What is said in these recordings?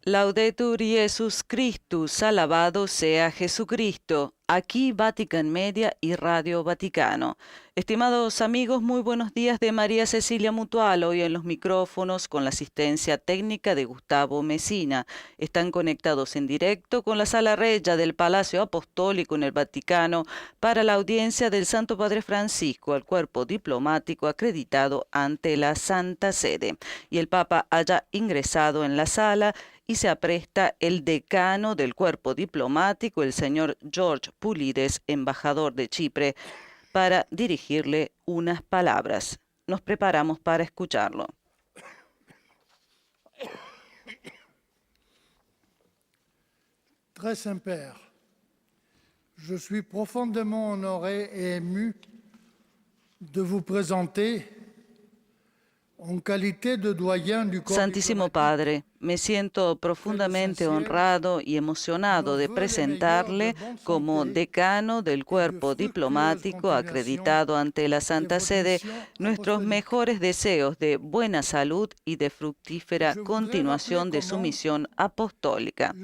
Laudetur Jesus Christus, alabado sea Jesucristo. Aquí Vatican Media y Radio Vaticano. Estimados amigos, muy buenos días de María Cecilia Mutual, hoy en los micrófonos con la asistencia técnica de Gustavo Mesina. Están conectados en directo con la Sala Regia del Palacio Apostólico en el Vaticano para la audiencia del Santo Padre Francisco al cuerpo diplomático acreditado ante la Santa Sede. Y el Papa haya ingresado en la sala y se apresta el decano del cuerpo diplomático, el señor George Pulides, embajador de Chipre, para dirigirle unas palabras. Nos preparamos para escucharlo. Très Saint-Père, je suis profondément honoré et ému de vous présenter en qualité de doyen du corps Santísimo Padre, me siento profundamente honrado y emocionado de presentarle como decano del cuerpo diplomático acreditado ante la Santa Sede nuestros mejores deseos de buena salud y de fructífera continuación de su misión apostólica.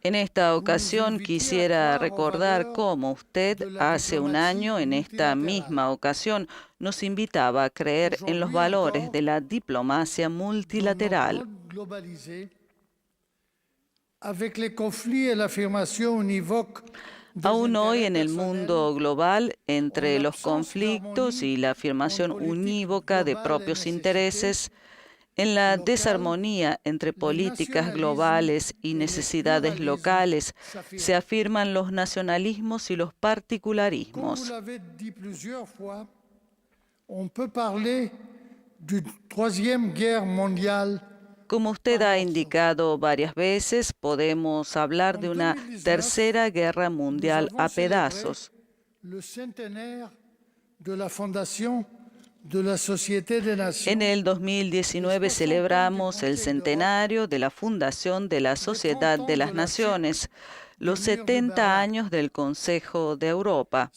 En esta ocasión quisiera recordar cómo usted hace un año, en esta misma ocasión, nos invitaba a creer en los valores de la diplomacia multilateral. Aún hoy en el mundo global, entre los conflictos y la afirmación unívoca de propios intereses, en la desarmonía entre políticas globales y necesidades locales, se afirman los nacionalismos y los particularismos. Como usted ha indicado varias veces, podemos hablar de una tercera guerra mundial a pedazos. En el 2019 celebramos el centenario de la fundación de la Sociedad de las Naciones, los 70 años del Consejo de Europa,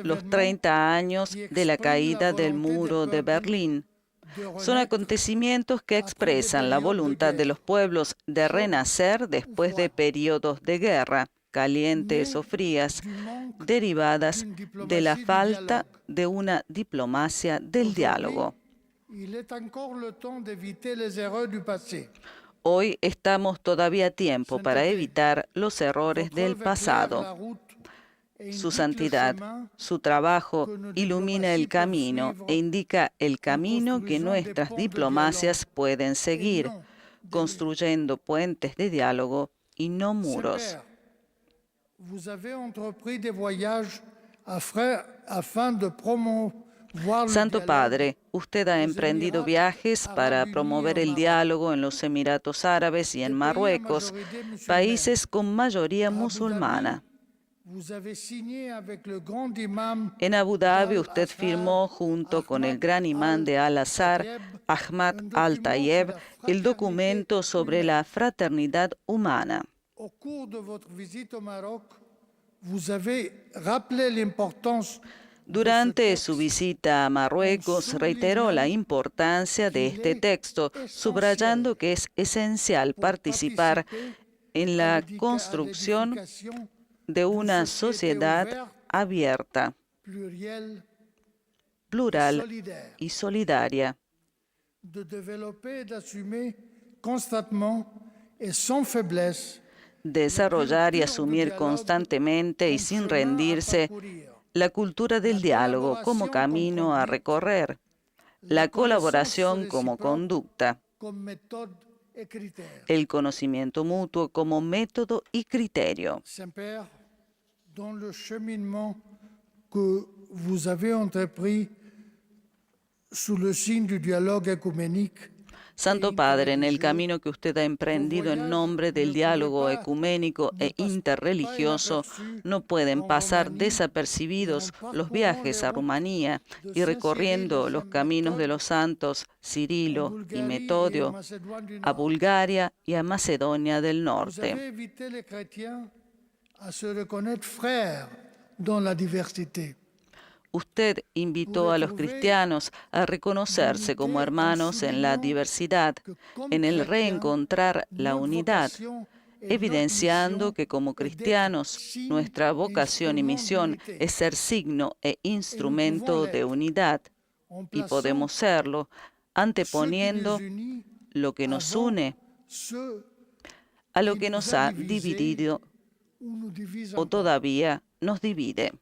los 30 años de la caída del muro de Berlín. Son acontecimientos que expresan la voluntad de los pueblos de renacer después de periodos de guerra, calientes o frías, derivadas de la falta de una diplomacia del diálogo. Hoy estamos todavía a tiempo para evitar los errores del pasado. Su santidad, su trabajo ilumina el camino e indica el camino que nuestras diplomacias pueden seguir, construyendo puentes de diálogo y no muros. Santo Padre, usted ha emprendido viajes para promover el diálogo en los Emiratos Árabes y en Marruecos, países con mayoría musulmana. En Abu Dhabi usted firmó junto con el gran imán de Al-Azhar, Ahmad Al-Tayeb, el documento sobre la fraternidad humana. Durante su visita a Marruecos reiteró la importancia de este texto, subrayando que es esencial participar en la construcción de una sociedad abierta, plural y solidaria. Desarrollar y asumir constantemente y sin rendirse la cultura del diálogo como camino a recorrer, la colaboración como conducta, el conocimiento mutuo como método y criterio. Santo Padre, en el camino que usted ha emprendido en nombre del diálogo ecuménico e interreligioso, no pueden pasar desapercibidos los viajes a Rumanía y recorriendo los caminos de los santos Cirilo y Metodio, a Bulgaria y a Macedonia del Norte. Usted invitó a los cristianos a reconocerse como hermanos en la diversidad, en el reencontrar la unidad, evidenciando que como cristianos nuestra vocación y misión es ser signo e instrumento de unidad, y podemos serlo anteponiendo lo que nos une a lo que nos ha dividido o todavía nos divide.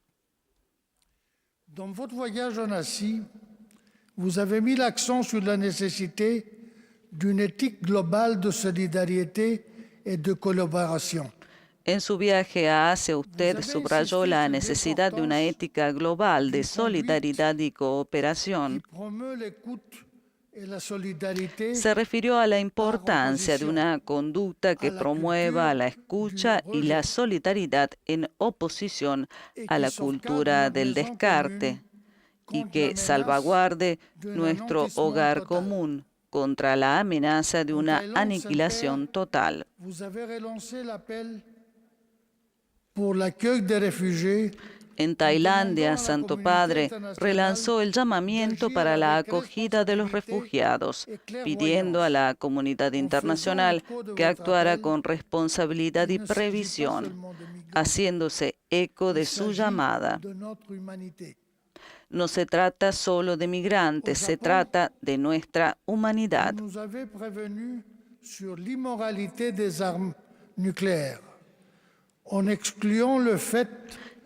Dans votre voyage en Asie, vous avez mis l'accent sur la nécessité d'une éthique globale de solidarité et de collaboration. En su viaje a Asia, usted subrayó la necesidad de una ética global de solidaridad y cooperación. Se refirió a la importancia de una conducta que promueva la escucha y la solidaridad en oposición a la cultura del descarte y que salvaguarde nuestro hogar común contra la amenaza de una aniquilación total. En Tailandia, Santo Padre relanzó el llamamiento para la acogida de los refugiados, pidiendo a la comunidad internacional que actuara con responsabilidad y previsión, haciéndose eco de su llamada. No se trata solo de migrantes, se trata de nuestra humanidad.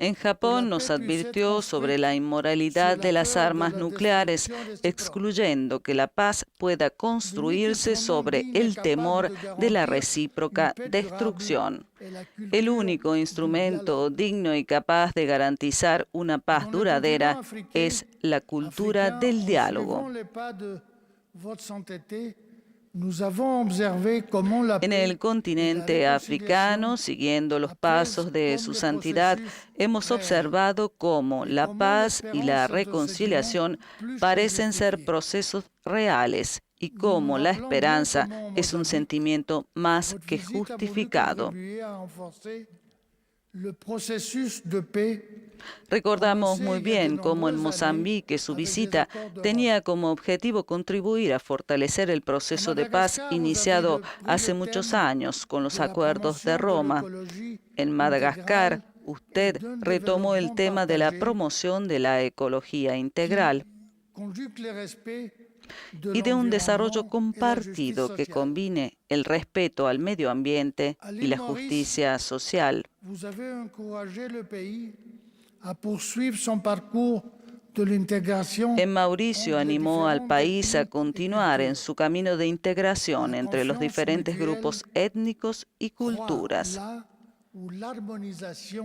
En Japón nos advirtió sobre la inmoralidad de las armas nucleares, excluyendo que la paz pueda construirse sobre el temor de la recíproca destrucción. El único instrumento digno y capaz de garantizar una paz duradera es la cultura del diálogo. En el continente africano, siguiendo los pasos de su santidad, hemos observado cómo la paz y la reconciliación parecen ser procesos reales y cómo la esperanza es un sentimiento más que justificado. Recordamos muy bien cómo en Mozambique su visita tenía como objetivo contribuir a fortalecer el proceso de paz iniciado hace muchos años con los acuerdos de Roma. En Madagascar, usted retomó el tema de la promoción de la ecología integral y de un desarrollo compartido que combine el respeto al medio ambiente y la justicia social. En Mauricio animó al país a continuar en su camino de integración entre los diferentes grupos étnicos y culturas.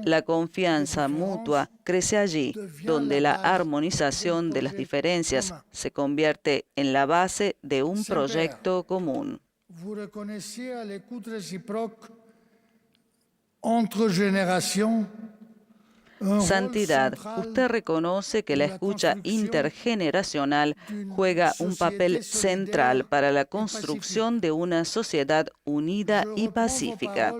La confianza mutua crece allí, donde la armonización de las diferencias se convierte en la base de un proyecto común. Santidad, usted reconoce que la escucha intergeneracional juega un papel central para la construcción de una sociedad unida y pacífica.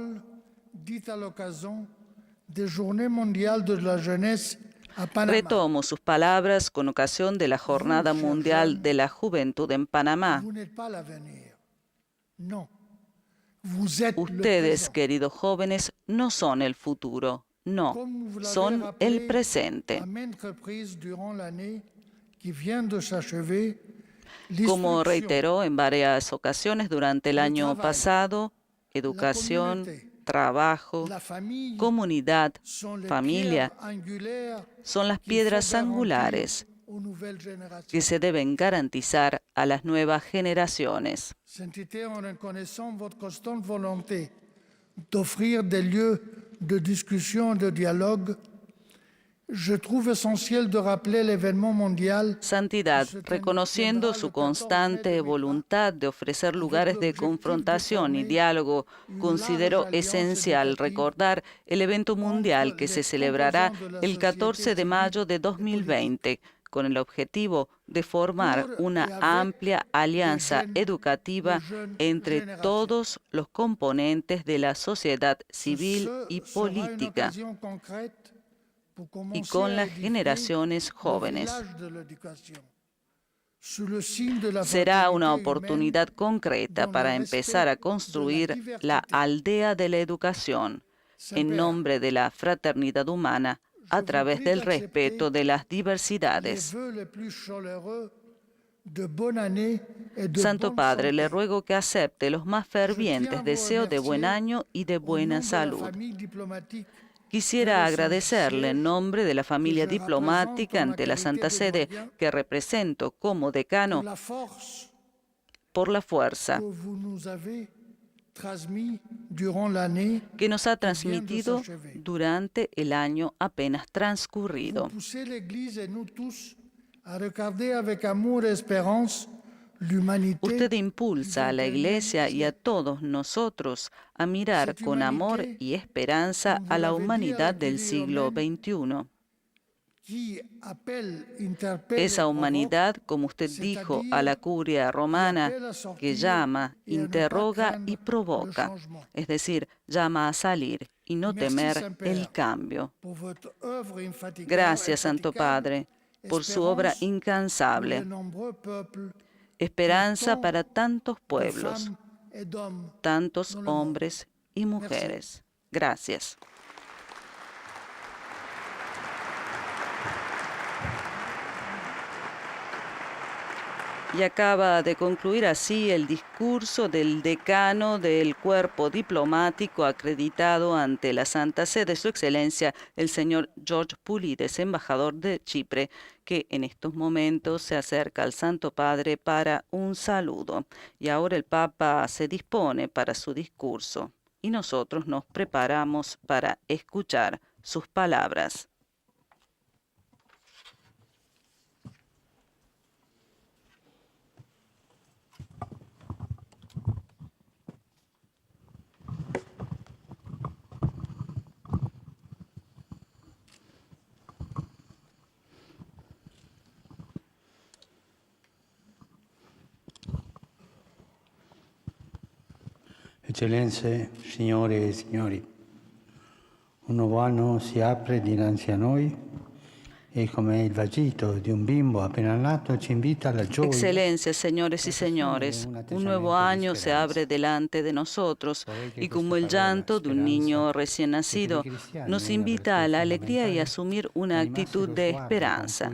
Retomo sus palabras con ocasión de la Jornada Mundial de la Juventud en Panamá. Ustedes, queridos jóvenes, no son el futuro, no, son el presente. Como reiteró en varias ocasiones durante el año pasado, educación, trabajo, comunidad, familia, son las piedras angulares que se deben garantizar a las nuevas generaciones. D'offrir des lieux de discussion et de dialogue, je trouve essentiel de rappeler l'événement mondial. Santidad, reconociendo su constante voluntad de ofrecer lugares de confrontación y diálogo, considero esencial recordar el evento mundial que se celebrará el 14 de mayo de 2020, con el objetivo de formar una amplia alianza educativa entre todos los componentes de la sociedad civil y política. y con las generaciones jóvenes. Será una oportunidad concreta para empezar a construir la aldea de la educación en nombre de la fraternidad humana a través del respeto de las diversidades. Santo Padre, le ruego que acepte los más fervientes deseos de buen año y de buena salud. Quisiera agradecerle en nombre de la familia diplomática ante la Santa Sede que represento como decano por la fuerza que nos ha transmitido durante el año apenas transcurrido. Usted impulsa a la Iglesia y a todos nosotros a mirar con amor y esperanza a la humanidad del siglo XXI. Esa humanidad, como usted dijo a la curia romana, que llama, interroga y provoca, es decir, llama a salir y no temer el cambio. Gracias, Santo Padre, por su obra incansable. Esperanza para tantos pueblos, tantos hombres y mujeres. Gracias. Y acaba de concluir así el discurso del decano del cuerpo diplomático acreditado ante la Santa Sede, Su Excelencia el señor George Poulides, embajador de Chipre, que en estos momentos se acerca al Santo Padre para un saludo. Y ahora el Papa se dispone para su discurso y nosotros nos preparamos para escuchar sus palabras. Eccellenze, signore e signori, un nuovo anno si apre dinanzi a noi e come il vagito di un bimbo appena nato ci invita alla gioia. Excelencias, señores y señores, un nuevo año se abre delante de nosotros y como el llanto de un niño recién nacido, nos invita a la alegría y a asumir una actitud de esperanza.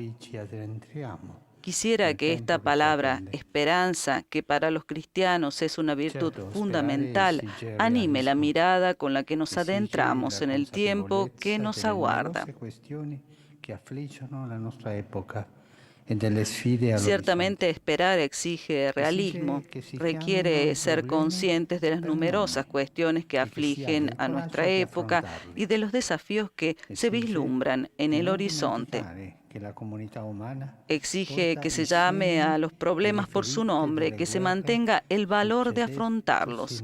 Quisiera que esta palabra, esperanza, que para los cristianos es una virtud fundamental, anime la mirada con la que nos adentramos en el tiempo que nos aguarda. Ciertamente esperar exige realismo, requiere ser conscientes de las numerosas cuestiones que afligen a nuestra época y de los desafíos que se vislumbran en el horizonte. Exige que se llame a los problemas por su nombre, que se mantenga el valor de afrontarlos.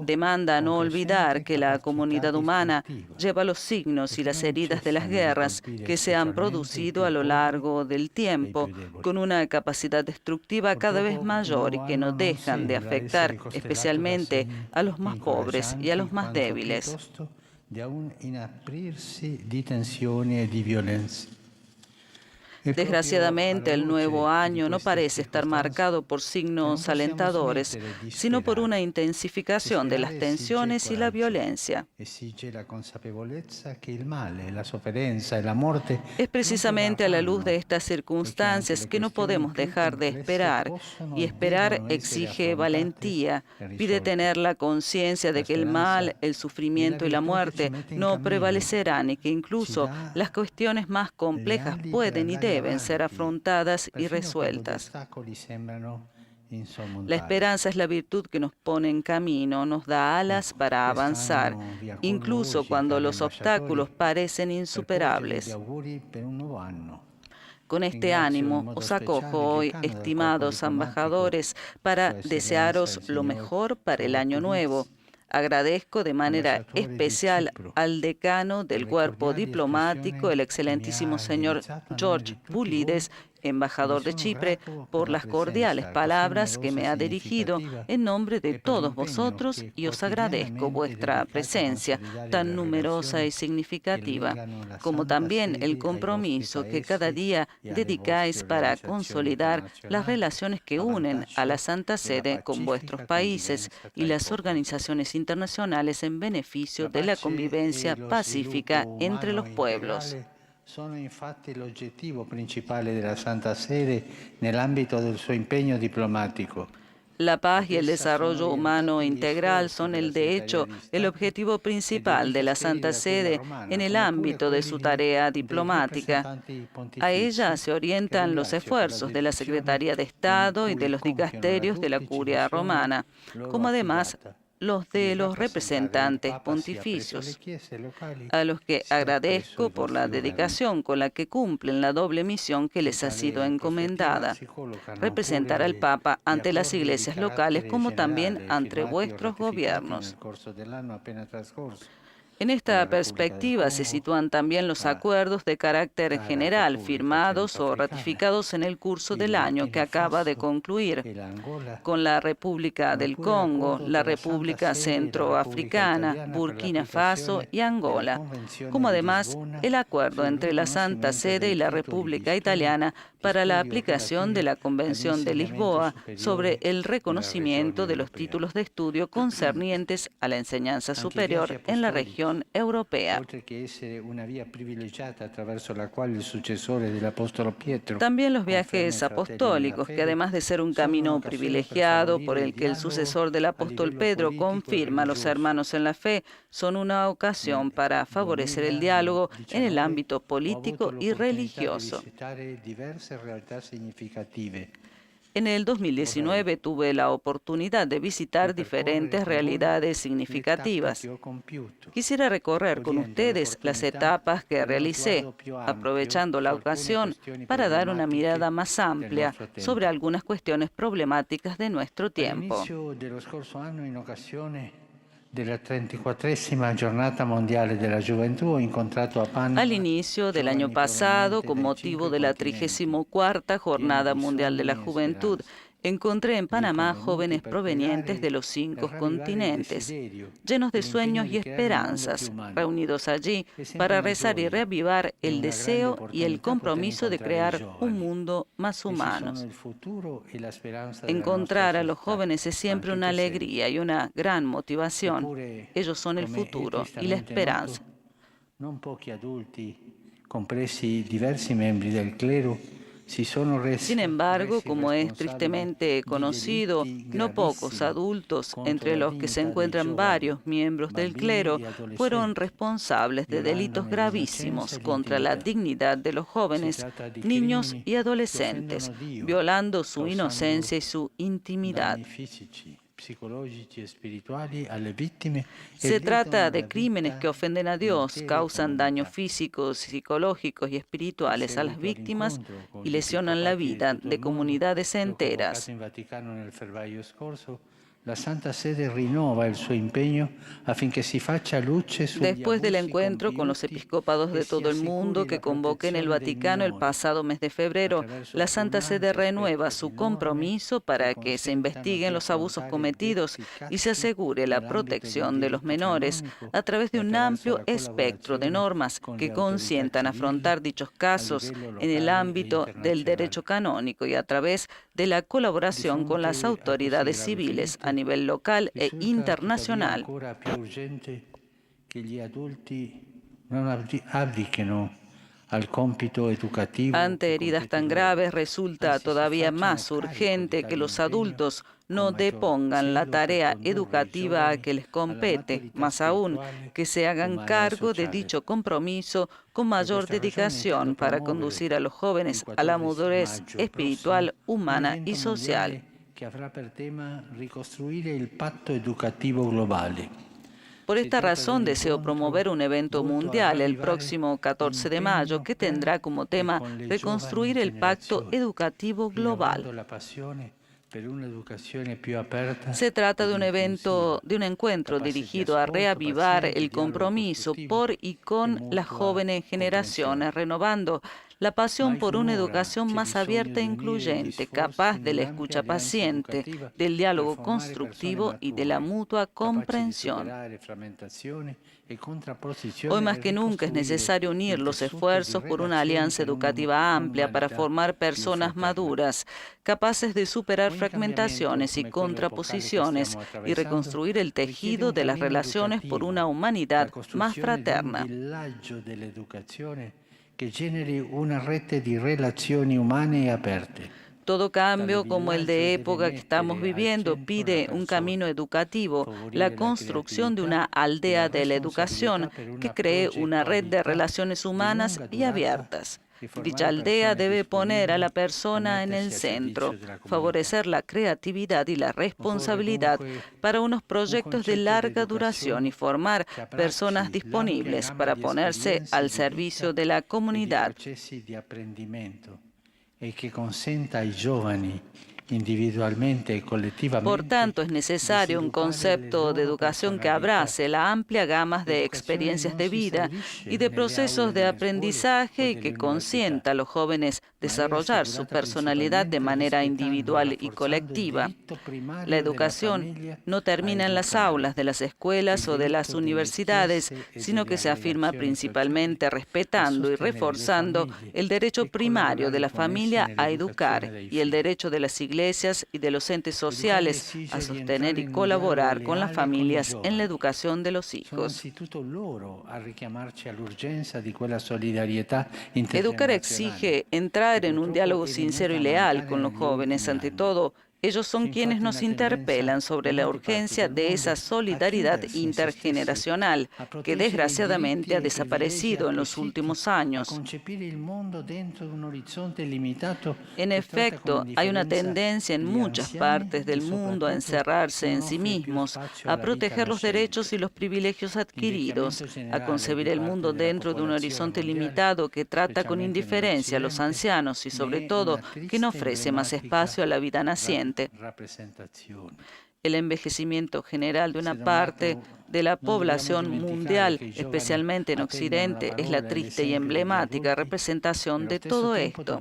Demanda no olvidar que la comunidad humana lleva los signos y las heridas de las guerras que se han producido a lo largo del tiempo, con una capacidad destructiva cada vez mayor y que no dejan de afectar especialmente a los más pobres y a los más débiles. Desgraciadamente, el nuevo año no parece estar marcado por signos alentadores, sino por una intensificación de las tensiones y la violencia. Es precisamente a la luz de estas circunstancias que no podemos dejar de esperar, y esperar exige valentía, pide tener la conciencia de que el mal, el sufrimiento y la muerte no prevalecerán y que incluso las cuestiones más complejas pueden y deben ser afrontadas y resueltas. La esperanza es la virtud que nos pone en camino, nos da alas para avanzar, incluso cuando los obstáculos parecen insuperables. Con este ánimo os acojo hoy, estimados embajadores, para desearos lo mejor para el año nuevo. Agradezco de manera especial al decano del cuerpo diplomático, el excelentísimo señor George Poulides, embajador de Chipre, por las cordiales palabras que me ha dirigido en nombre de todos vosotros y os agradezco vuestra presencia tan numerosa y significativa, como también el compromiso que cada día dedicáis para consolidar las relaciones que unen a la Santa Sede con vuestros países y las organizaciones internacionales en beneficio de la convivencia pacífica entre los pueblos. Sono infatti l'obiettivo principale della Santa Sede nell'ambito del suo impegno diplomatico. La paz y el desarrollo humano integral son de hecho el objetivo principal de la Santa Sede en el ámbito de su tarea diplomática. A ella se orientan los esfuerzos de la Secretaría de Estado y de los dicasterios de la Curia Romana, como además los de los representantes pontificios, a los que agradezco por la dedicación con la que cumplen la doble misión que les ha sido encomendada, representar al Papa ante las iglesias locales como también ante vuestros gobiernos. En esta perspectiva se sitúan también los acuerdos de carácter general firmados o ratificados en el curso del año que acaba de concluir con la República del Congo, la República Centroafricana, Burkina Faso y Angola, como además el acuerdo entre la Santa Sede y la República Italiana para la aplicación de la Convención de Lisboa sobre el reconocimiento de los títulos de estudio concernientes a la enseñanza superior en la región europea. También los viajes apostólicos, que además de ser un camino privilegiado por el que el sucesor del apóstol Pedro confirma a los hermanos en la fe, son una ocasión para favorecer el diálogo en el ámbito político y religioso. En el 2019 tuve la oportunidad de visitar diferentes realidades significativas. Quisiera recorrer con ustedes las etapas que realicé, aprovechando la ocasión para dar una mirada más amplia sobre algunas cuestiones problemáticas de nuestro tiempo. Al inicio del año pasado, con motivo de la 34ª Jornada Mundial de la Juventud, encontré en Panamá jóvenes provenientes de los 5 continentes, llenos de sueños y esperanzas, reunidos allí para rezar y reavivar el deseo y el compromiso de crear un mundo más humano. Encontrar a los jóvenes es siempre una alegría y una gran motivación. Ellos son el futuro y la esperanza. Non pochi adulti, compresi diversi membri del clero, sin embargo, como es tristemente conocido, no pocos adultos, entre los que se encuentran varios miembros del clero, fueron responsables de delitos gravísimos contra la dignidad de los jóvenes, niños y adolescentes, violando su inocencia y su intimidad. Se trata de crímenes que ofenden a Dios, causan daños físicos, psicológicos y espirituales a las víctimas y lesionan la vida de comunidades enteras. La Santa Sede rinnova il suo impegno affinché si faccia luce sugli Después del abusi encuentro con los compiuti episcopados de e si todo el assicuri mundo que la convoqué en el protezione dei Vaticano el minori. pasado mes de febrero, la Santa Sede renueva su compromiso para que se investiguen los abusos cometidos y se asegure la protección de los menores a través de un amplio espectro de normas que consientan afrontar dichos casos en el ámbito del derecho canónico y a través de la colaboración con las autoridades civiles a nivel local e internacional. Ancora più urgente che gli adulti non abdichino al compito educativo. Ante heridas tan graves resulta todavía más urgente que los adultos no depongan la tarea educativa a que les compete, más aún que se hagan cargo de dicho compromiso con mayor dedicación para conducir a los jóvenes a la madurez espiritual, humana y social. Que avrà per tema ricostruire il patto educativo globale. Por esta razón deseo promover un evento mundial el próximo 14 de mayo que tendrá como tema reconstruir el pacto educativo global. Se trata de un evento, de un encuentro dirigido a reavivar el compromiso por y con las jóvenes generaciones, renovando la pasión por una educación más abierta e incluyente, capaz de la escucha paciente, del diálogo constructivo y de la mutua comprensión. Hoy más que nunca es necesario unir los esfuerzos por una alianza educativa amplia para formar personas maduras, capaces de superar fragmentaciones y contraposiciones y reconstruir el tejido de las relaciones por una humanidad más fraterna. Que generi una rete di relazioni umane e aperte. Todo cambio como el de época que estamos viviendo pide un camino educativo, la construcción de una aldea de la educación que cree una red de relaciones humanas y abiertas. Dicha aldea debe poner a la persona en el centro, favorecer la creatividad y la responsabilidad para unos proyectos de larga duración y formar personas disponibles para ponerse al servicio de la comunidad. Y que consenta ai giovani individualmente y colectivamente. Por tanto, es necesario un concepto de educación que abrace la amplia gama de experiencias de vida y de procesos de aprendizaje y que consienta a los jóvenes desarrollar su personalidad de manera individual y colectiva. La educación no termina en las aulas de las escuelas o de las universidades, sino que se afirma principalmente respetando y reforzando el derecho primario de la familia a educar y el derecho de las iglesias y de los entes sociales a sostener y colaborar con las familias en la educación de los hijos. Educar exige entrar en un diálogo sincero y leal con los jóvenes. Ante todo, ellos son quienes nos interpelan sobre la urgencia de esa solidaridad intergeneracional que desgraciadamente ha desaparecido en los últimos años. En efecto, hay una tendencia en muchas partes del mundo a encerrarse en sí mismos, a proteger los derechos y los privilegios adquiridos, a concebir el mundo dentro de un horizonte limitado que trata con indiferencia a los ancianos y sobre todo que no ofrece más espacio a la vida naciente. El envejecimiento general de una parte de la población mundial, especialmente en Occidente, es la triste y emblemática representación de todo esto.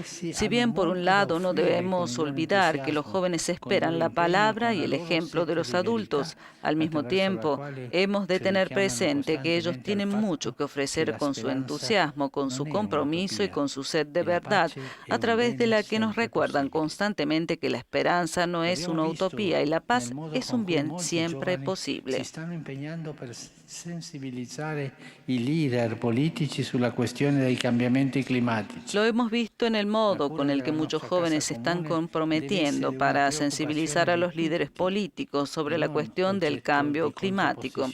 Si bien por un lado no debemos olvidar que los jóvenes esperan la palabra y el ejemplo de los adultos, al mismo tiempo hemos de tener presente que ellos tienen mucho que ofrecer con su entusiasmo, con su compromiso y con su sed de verdad, a través de la que nos recuerdan constantemente que la esperanza no es una utopía y la paz es un bien siempre posible. Sensibilizzare i leader politici sulla questione dei cambiamenti climatici. Lo hemos visto en el modo con el que muchos jóvenes se están comprometiendo para sensibilizar a los líderes políticos sobre la cuestión del cambio climático.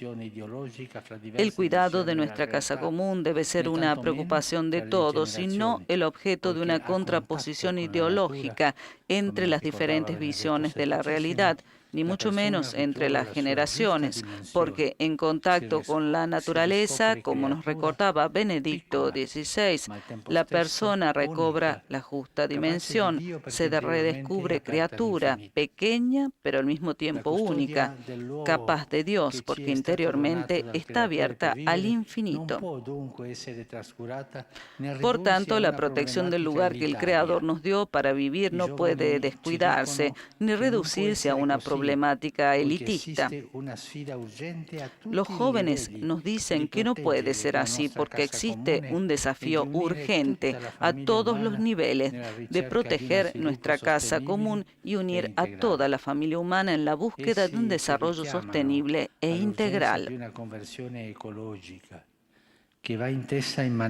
El cuidado de nuestra casa común debe ser una preocupación de todos y no el objeto de una contraposición ideológica entre las diferentes visiones de la realidad, ni mucho menos entre las generaciones, porque en contacto con la naturaleza, como nos recordaba Benedicto XVI, la persona recobra la justa dimensión, se redescubre criatura, pequeña pero al mismo tiempo única, capaz de Dios, porque interiormente está abierta al infinito. Por tanto, la protección del lugar que el Creador nos dio para vivir no puede descuidarse ni reducirse a una problemática elitista. Los jóvenes nos dicen que no puede ser así porque existe un desafío urgente a todos los niveles de proteger nuestra casa común y unir a toda la familia humana en la búsqueda de un desarrollo sostenible e integral.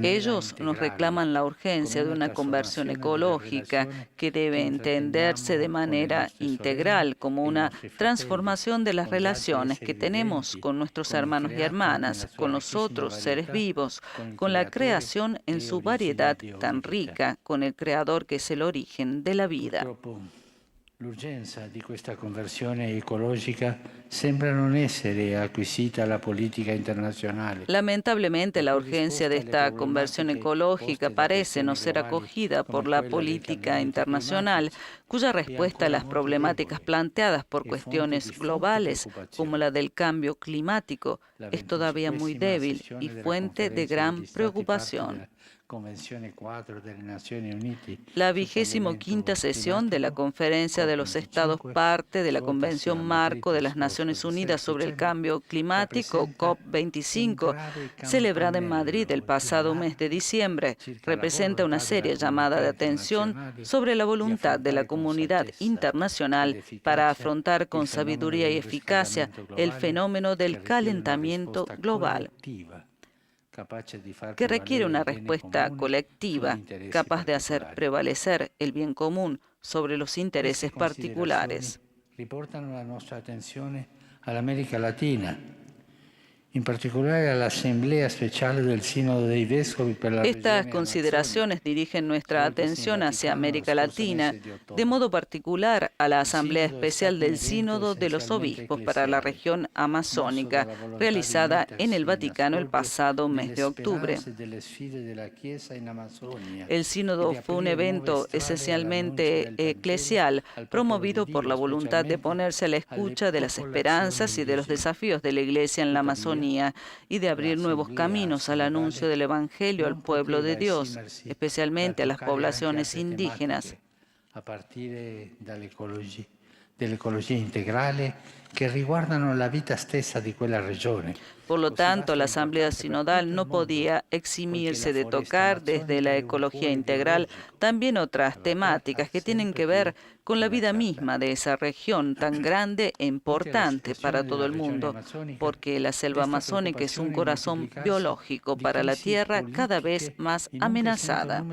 Ellos nos reclaman la urgencia de una conversión ecológica que debe entenderse de manera integral como una transformación de las relaciones que tenemos con nuestros hermanos y hermanas, con los otros seres vivos, con la creación en su variedad tan rica, con el Creador que es el origen de la vida. L'urgenza di questa conversione ecologica sembra non essere acquisita alla politica internazionale. Lamentablemente, la urgencia de esta conversión ecológica parece no ser acogida por la política internacional, cuya respuesta a las problemáticas planteadas por cuestiones globales, como la del cambio climático, es todavía muy débil y fuente de gran preocupación. La 25ª sesión de la Conferencia de los Estados parte de la Convención Marco de las Naciones Unidas sobre el Cambio Climático, COP25, celebrada en Madrid el pasado mes de diciembre, representa una seria llamada de atención sobre la voluntad de la comunidad internacional para afrontar con sabiduría y eficacia el fenómeno del calentamiento global, que requiere una respuesta colectiva capaz de hacer prevalecer el bien común sobre los intereses particulares. Riportano la nostra attenzione all'America Latina, in particolare all'Assemblea Speciale del Sínodo dei Vescovi per la Estas consideraciones dirigen nuestra atención hacia América Latina, de modo particular a la Asamblea Especial del Sínodo de los Obispos para la región amazónica, realizada en el Vaticano el pasado mes de octubre. El Sínodo fue un evento esencialmente eclesial, promovido por la voluntad de ponerse a la escucha de las esperanzas y de los desafíos de la Iglesia en la Amazonía, y de abrir nuevos caminos al anuncio del Evangelio al pueblo de Dios, especialmente a las poblaciones indígenas. A partire dell'ecologia integrale che riguardano la vita stessa di quella regione. Por lo tanto, la Asamblea Sinodal no podía eximirse de tocar desde la ecología integral también otras temáticas que tienen que ver con la vida misma de esa región tan grande e importante para todo el mundo, porque la selva amazónica es un corazón biológico para la Tierra cada vez más amenazada.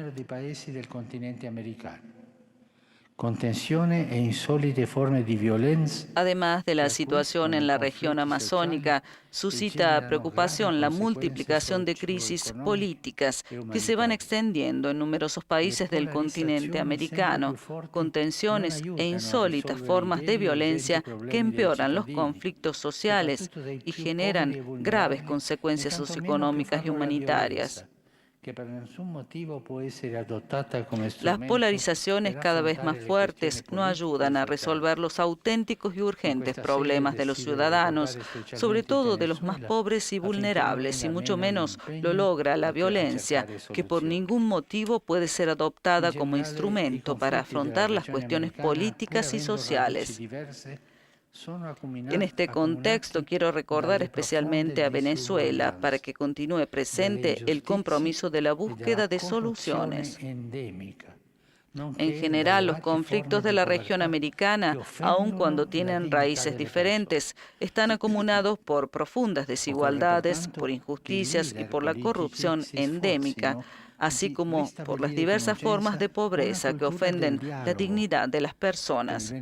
Con tensione e insólite forme di violenza. Además de la situación en la región amazónica, suscita preocupación la multiplicación de crisis políticas que se van extendiendo en numerosos países del continente americano, con tensiones e insólitas formas de violencia que empeoran los conflictos sociales y generan graves consecuencias socioeconómicas y humanitarias. Las polarizaciones cada vez más fuertes no ayudan a resolver los auténticos y urgentes problemas de los ciudadanos, sobre todo de los más pobres y vulnerables, y mucho menos lo logra la violencia, que por ningún motivo puede ser adoptada como instrumento para afrontar las cuestiones políticas y sociales. En este contexto quiero recordar especialmente a Venezuela para que continúe presente el compromiso de la búsqueda de soluciones. En general, los conflictos de la región americana, aun cuando tienen raíces diferentes, están acumulados por profundas desigualdades, por injusticias y por la corrupción endémica, así como por las diversas formas de pobreza que ofenden la dignidad de las personas.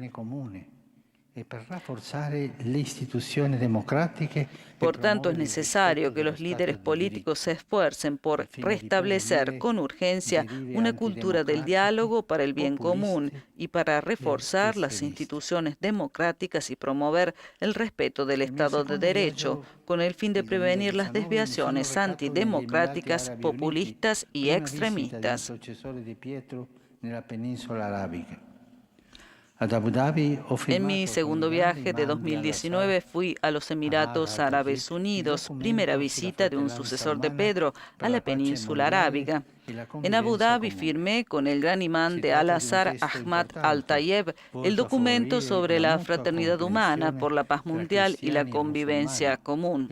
Por tanto, es necesario que los líderes políticos se esfuercen por restablecer con urgencia una cultura del diálogo para el bien común y para reforzar las instituciones democráticas y promover el respeto del Estado de Derecho, con el fin de prevenir las desviaciones antidemocráticas, populistas y extremistas. En mi segundo viaje de 2019 fui a los Emiratos Árabes Unidos, primera visita de un sucesor de Pedro a la península arábiga. En Abu Dhabi firmé con el gran imán de Al-Azhar, Ahmad Al-Tayeb, el documento sobre la fraternidad humana por la paz mundial y la convivencia común.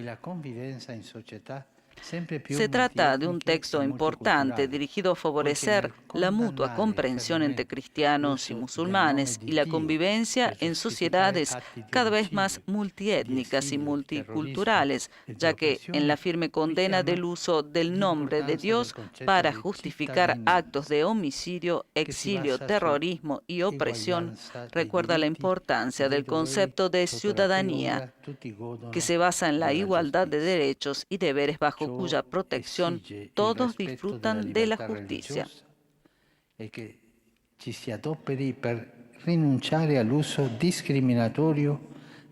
Se trata de un texto importante dirigido a favorecer la mutua comprensión entre cristianos y musulmanes y la convivencia en sociedades cada vez más multiétnicas y multiculturales, ya que en la firme condena del uso del nombre de Dios para justificar actos de homicidio, exilio, terrorismo y opresión, recuerda la importancia del concepto de ciudadanía, que se basa en la igualdad de derechos y deberes bajo cuya protección todos disfrutan de la justicia. rinunciare all'uso discriminatorio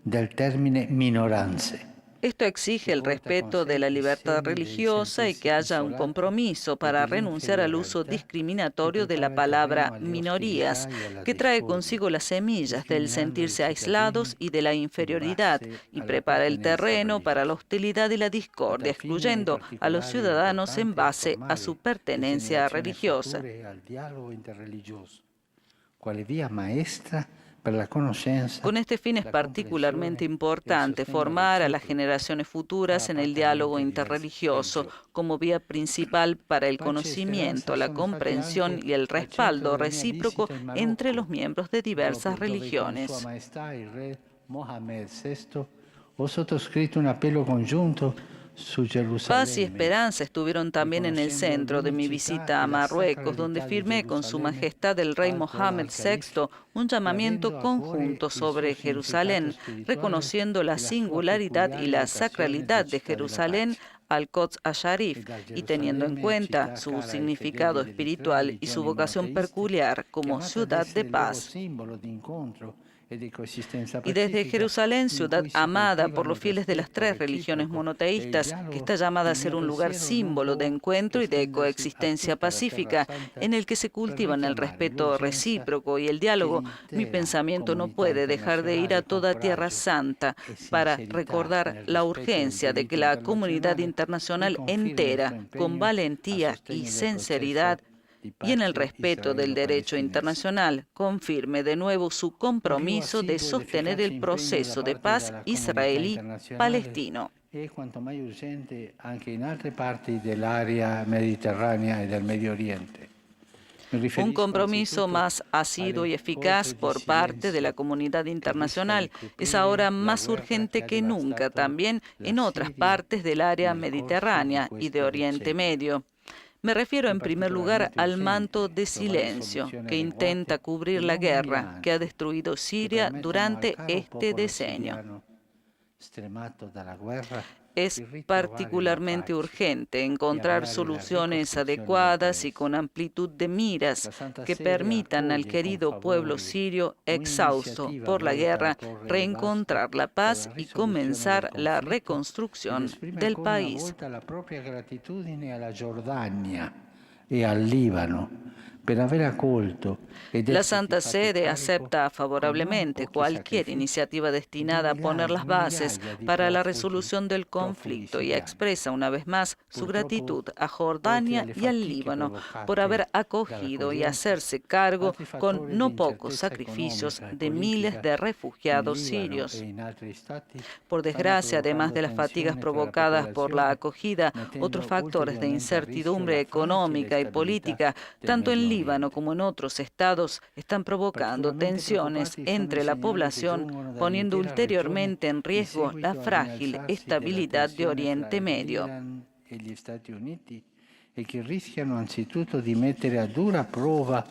del termine minoranze. Esto exige el respeto de la libertad religiosa y que haya un compromiso para renunciar al uso discriminatorio de la palabra minorías, que trae consigo las semillas del sentirse aislados y de la inferioridad, y prepara el terreno para la hostilidad y la discordia, excluyendo a los ciudadanos en base a su pertenencia religiosa. Quale via maestra per la conoscenza. Con este fin es particularmente importante formar a las generaciones futuras en el diálogo interreligioso como vía principal para el conocimiento, la comprensión y el respaldo recíproco entre los miembros de diversas religiones. Sua Maestà il Re Mohammed VI, ho sottoscritto un appello congiunto su Gerusalemme. Paz y esperanza estuvieron también en el centro de mi visita a Marruecos, donde firmé con Su Majestad el Rey Mohammed VI un llamamiento conjunto sobre Jerusalén, reconociendo la singularidad y la sacralidad de Jerusalén al-Quds al-Sharif y teniendo en cuenta su significado espiritual y su vocación peculiar como ciudad de paz. Y desde Jerusalén, ciudad amada por los fieles de las tres religiones monoteístas, que está llamada a ser un lugar símbolo de encuentro y de coexistencia pacífica, en el que se cultivan el respeto recíproco y el diálogo, mi pensamiento no puede dejar de ir a toda Tierra Santa para recordar la urgencia de que la comunidad internacional entera, con valentía y sinceridad, y en el respeto del derecho internacional, confirme de nuevo su compromiso de sostener el proceso de paz israelí-palestino. E quanto mai urgente anche in altre parti dell'area mediterranea e del Medio Oriente. Un compromiso más asiduo y eficaz por parte de la comunidad internacional es ahora más urgente que nunca, también en otras partes del área mediterránea y de Oriente Medio. Me refiero en primer lugar al manto de silencio que intenta cubrir la guerra que ha destruido Siria durante este decenio. Es particularmente urgente encontrar soluciones adecuadas y con amplitud de miras que permitan al querido pueblo sirio exhausto por la guerra reencontrar la paz y comenzar la reconstrucción del país. La Santa Sede acepta favorablemente cualquier iniciativa destinada a poner las bases para la resolución del conflicto y expresa una vez más su gratitud a Jordania y al Líbano por haber acogido y hacerse cargo con no pocos sacrificios de miles de refugiados sirios. Por desgracia, además de las fatigas provocadas por la acogida, otros factores de incertidumbre económica y política, tanto en Líbano como en otros estados, están provocando tensiones entre la población, poniendo ulteriormente en riesgo la frágil estabilidad de Oriente Medio. E che rischiano anzitutto di mettere a dura prova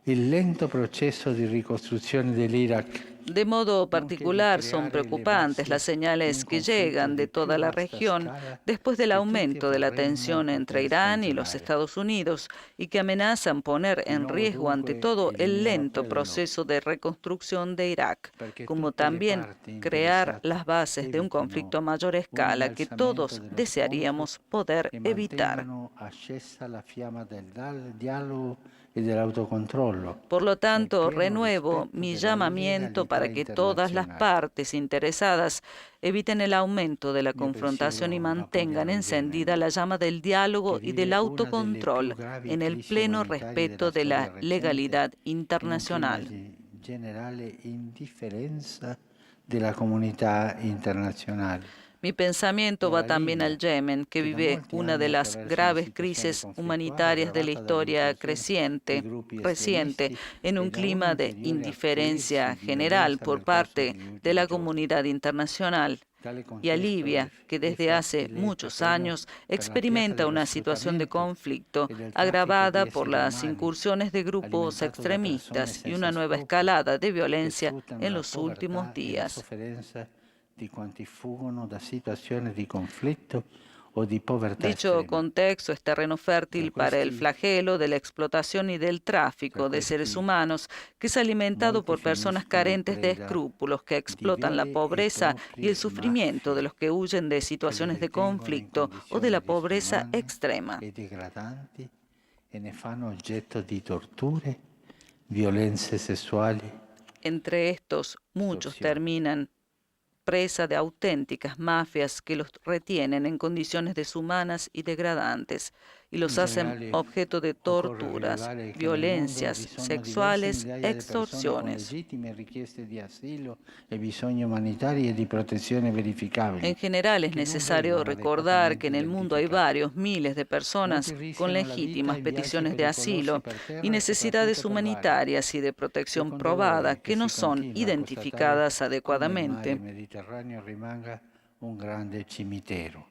il lento processo di ricostruzione dell'Iraq. De modo particular son preocupantes las señales que llegan de toda la región después del aumento de la tensión entre Irán y los Estados Unidos y que amenazan poner en riesgo ante todo el lento proceso de reconstrucción de Irak, como también crear las bases de un conflicto a mayor escala que todos desearíamos poder evitar. Por lo tanto, renuevo mi llamamiento para que todas las partes interesadas eviten el aumento de la confrontación y mantengan encendida la llama del diálogo y del autocontrol en el pleno respeto de la legalidad internacional. Generale indifferenza della comunità internazionale. Mi pensamiento va también al Yemen, que vive una de las graves crisis humanitarias de la historia reciente, en un clima de indiferencia general por parte de la comunidad internacional, y a Libia, que desde hace muchos años experimenta una situación de conflicto agravada por las incursiones de grupos extremistas y una nueva escalada de violencia en los últimos días. Di quanti fuggono da situazioni di conflitto o di povertà Dicho estrema. contexto es terreno fértil para el questi flagelo de la explotación y del tráfico de seres questi humanos, que es alimentado molti por personas finiscono carentes de preda escrúpulos que di explotan la vere e pobreza y el proprie sufrimiento de mafie los que huyen de che li situaciones de detengono in conflicto o de la condizioni pobreza disumane extrema. e degradanti e ne fanno oggetto di torture, violenze sessuali, Entre estos, muchos extorsioni. terminan presa de auténticas mafias que los retienen en condiciones deshumanas y degradantes y los In hacen generale, objeto de occorre torturas, rilevare che nel mondo vi violencias sono diverse sexuales, migliaia di persone con extorsiones. legittime richieste di asilo e bisogni umanitari e di protezione verificabili, En general es che non necesario vengono recordar que adeguatamente en el mundo hay identificati. varios miles de Molti personas con rischiano la vita legítimas in viaggi peticiones de pericolosi asilo per y terra e necesidades soprattutto per mare. humanitarias y de E protección con probada dolore che que no si son continua a constatare identificadas come il mare adecuadamente. Mediterraneo rimanga un grande cimitero.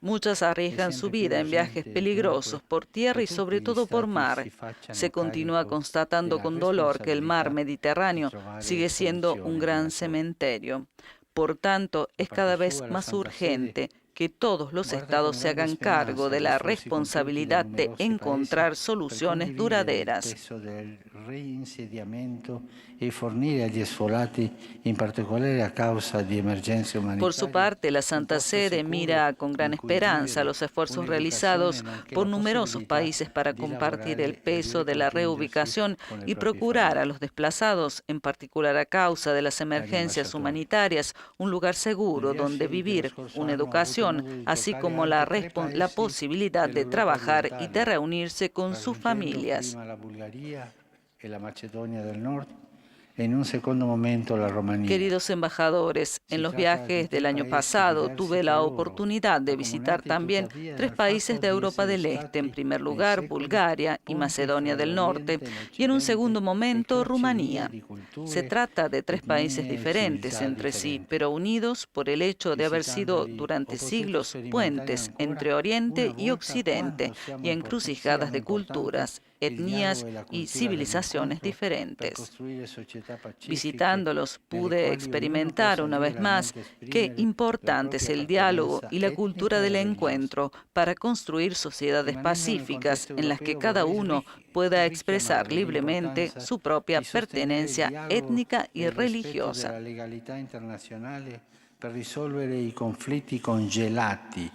Muchas arriesgan su Sempre più vida en viajes urgente, peligrosos dunque, por tierra che y sobre tutti gli todo por Stati mar. si facciano Se continúa carico constatando della con dolor que el mar responsabilità di Mediterráneo trovare sigue siendo un soluzioni gran durature. cementerio. Por tanto, Da es parte cada vez sua, la más Santa Sede urgente que todos los guarda con estados se grande hagan cargo speranza de agli la sforzi compiuti da responsabilidad de numerosi paesi encontrar per soluciones condividere il duraderas. peso del reinsediamento e fornire agli sfolati, in particolare a causa di emergenze Por su umanitarie, parte, la un Santa posto Sede sicuro mira con gran in cui esperanza vivere, los esfuerzos un'educazione realizados nonché por la numerosos possibilità países para di compartir el lavorare e di peso de la ricongiungersi reubicación con le y proprie procurar a famiglie. los desplazados, en particular a causa de las Cari emergencias ambasciatori, humanitarias, un lugar nel seguro donde viaggi dello vivir, scorso una anno ho avuto educación, modo di así toccare como la, anche tre la paesi posibilidad de dell'Europa trabajar y de orientale, reunirse con sus raggiungendo familias. prima la Bulgaria e la Macedonia del Nord e in un secondo momento la Romania. Queridos embajadores, Si en los tratta di viajes tre del año paesi pasado diversi tuve tra la loro, oportunidad de visitar accomunati también tuttavia tres dal países fatto de di Europa essere del Este, en stati primer nei lugar secoli Bulgaria y ponte Macedonia fra del Norte, l'Oriente e y en un l'Occidente segundo e momento crocevia Rumanía. di Se culture, trata de tres países etnie e diferentes civiltà entre sí, differenti. pero unidos por el hecho de haber sido Visitandoli durante ho potuto siglos sperimentare puentes ancora entre una Oriente y volta Occidente quanto y encrucijadas siano de importanti culturas, il dialogo etnias e la y cultura civilizaciones dell'incontro per diferentes. costruire società pacifiche Visitándolos nelle pude quali ognuno experimentar possa una vez más liberamente qué esprimere la importante es propria el diálogo appartenenza y la cultura etnica e del religiosa. encuentro para construir sociedades Rimanendo nel pacíficas contesto en las que europeo cada vorrei uno pueda expresar richiamare libremente l'importanza su propia di sostenere il pertenencia dialogo étnica e y il rispetto religiosa. della legalità internazionale per risolvere i conflitti congelati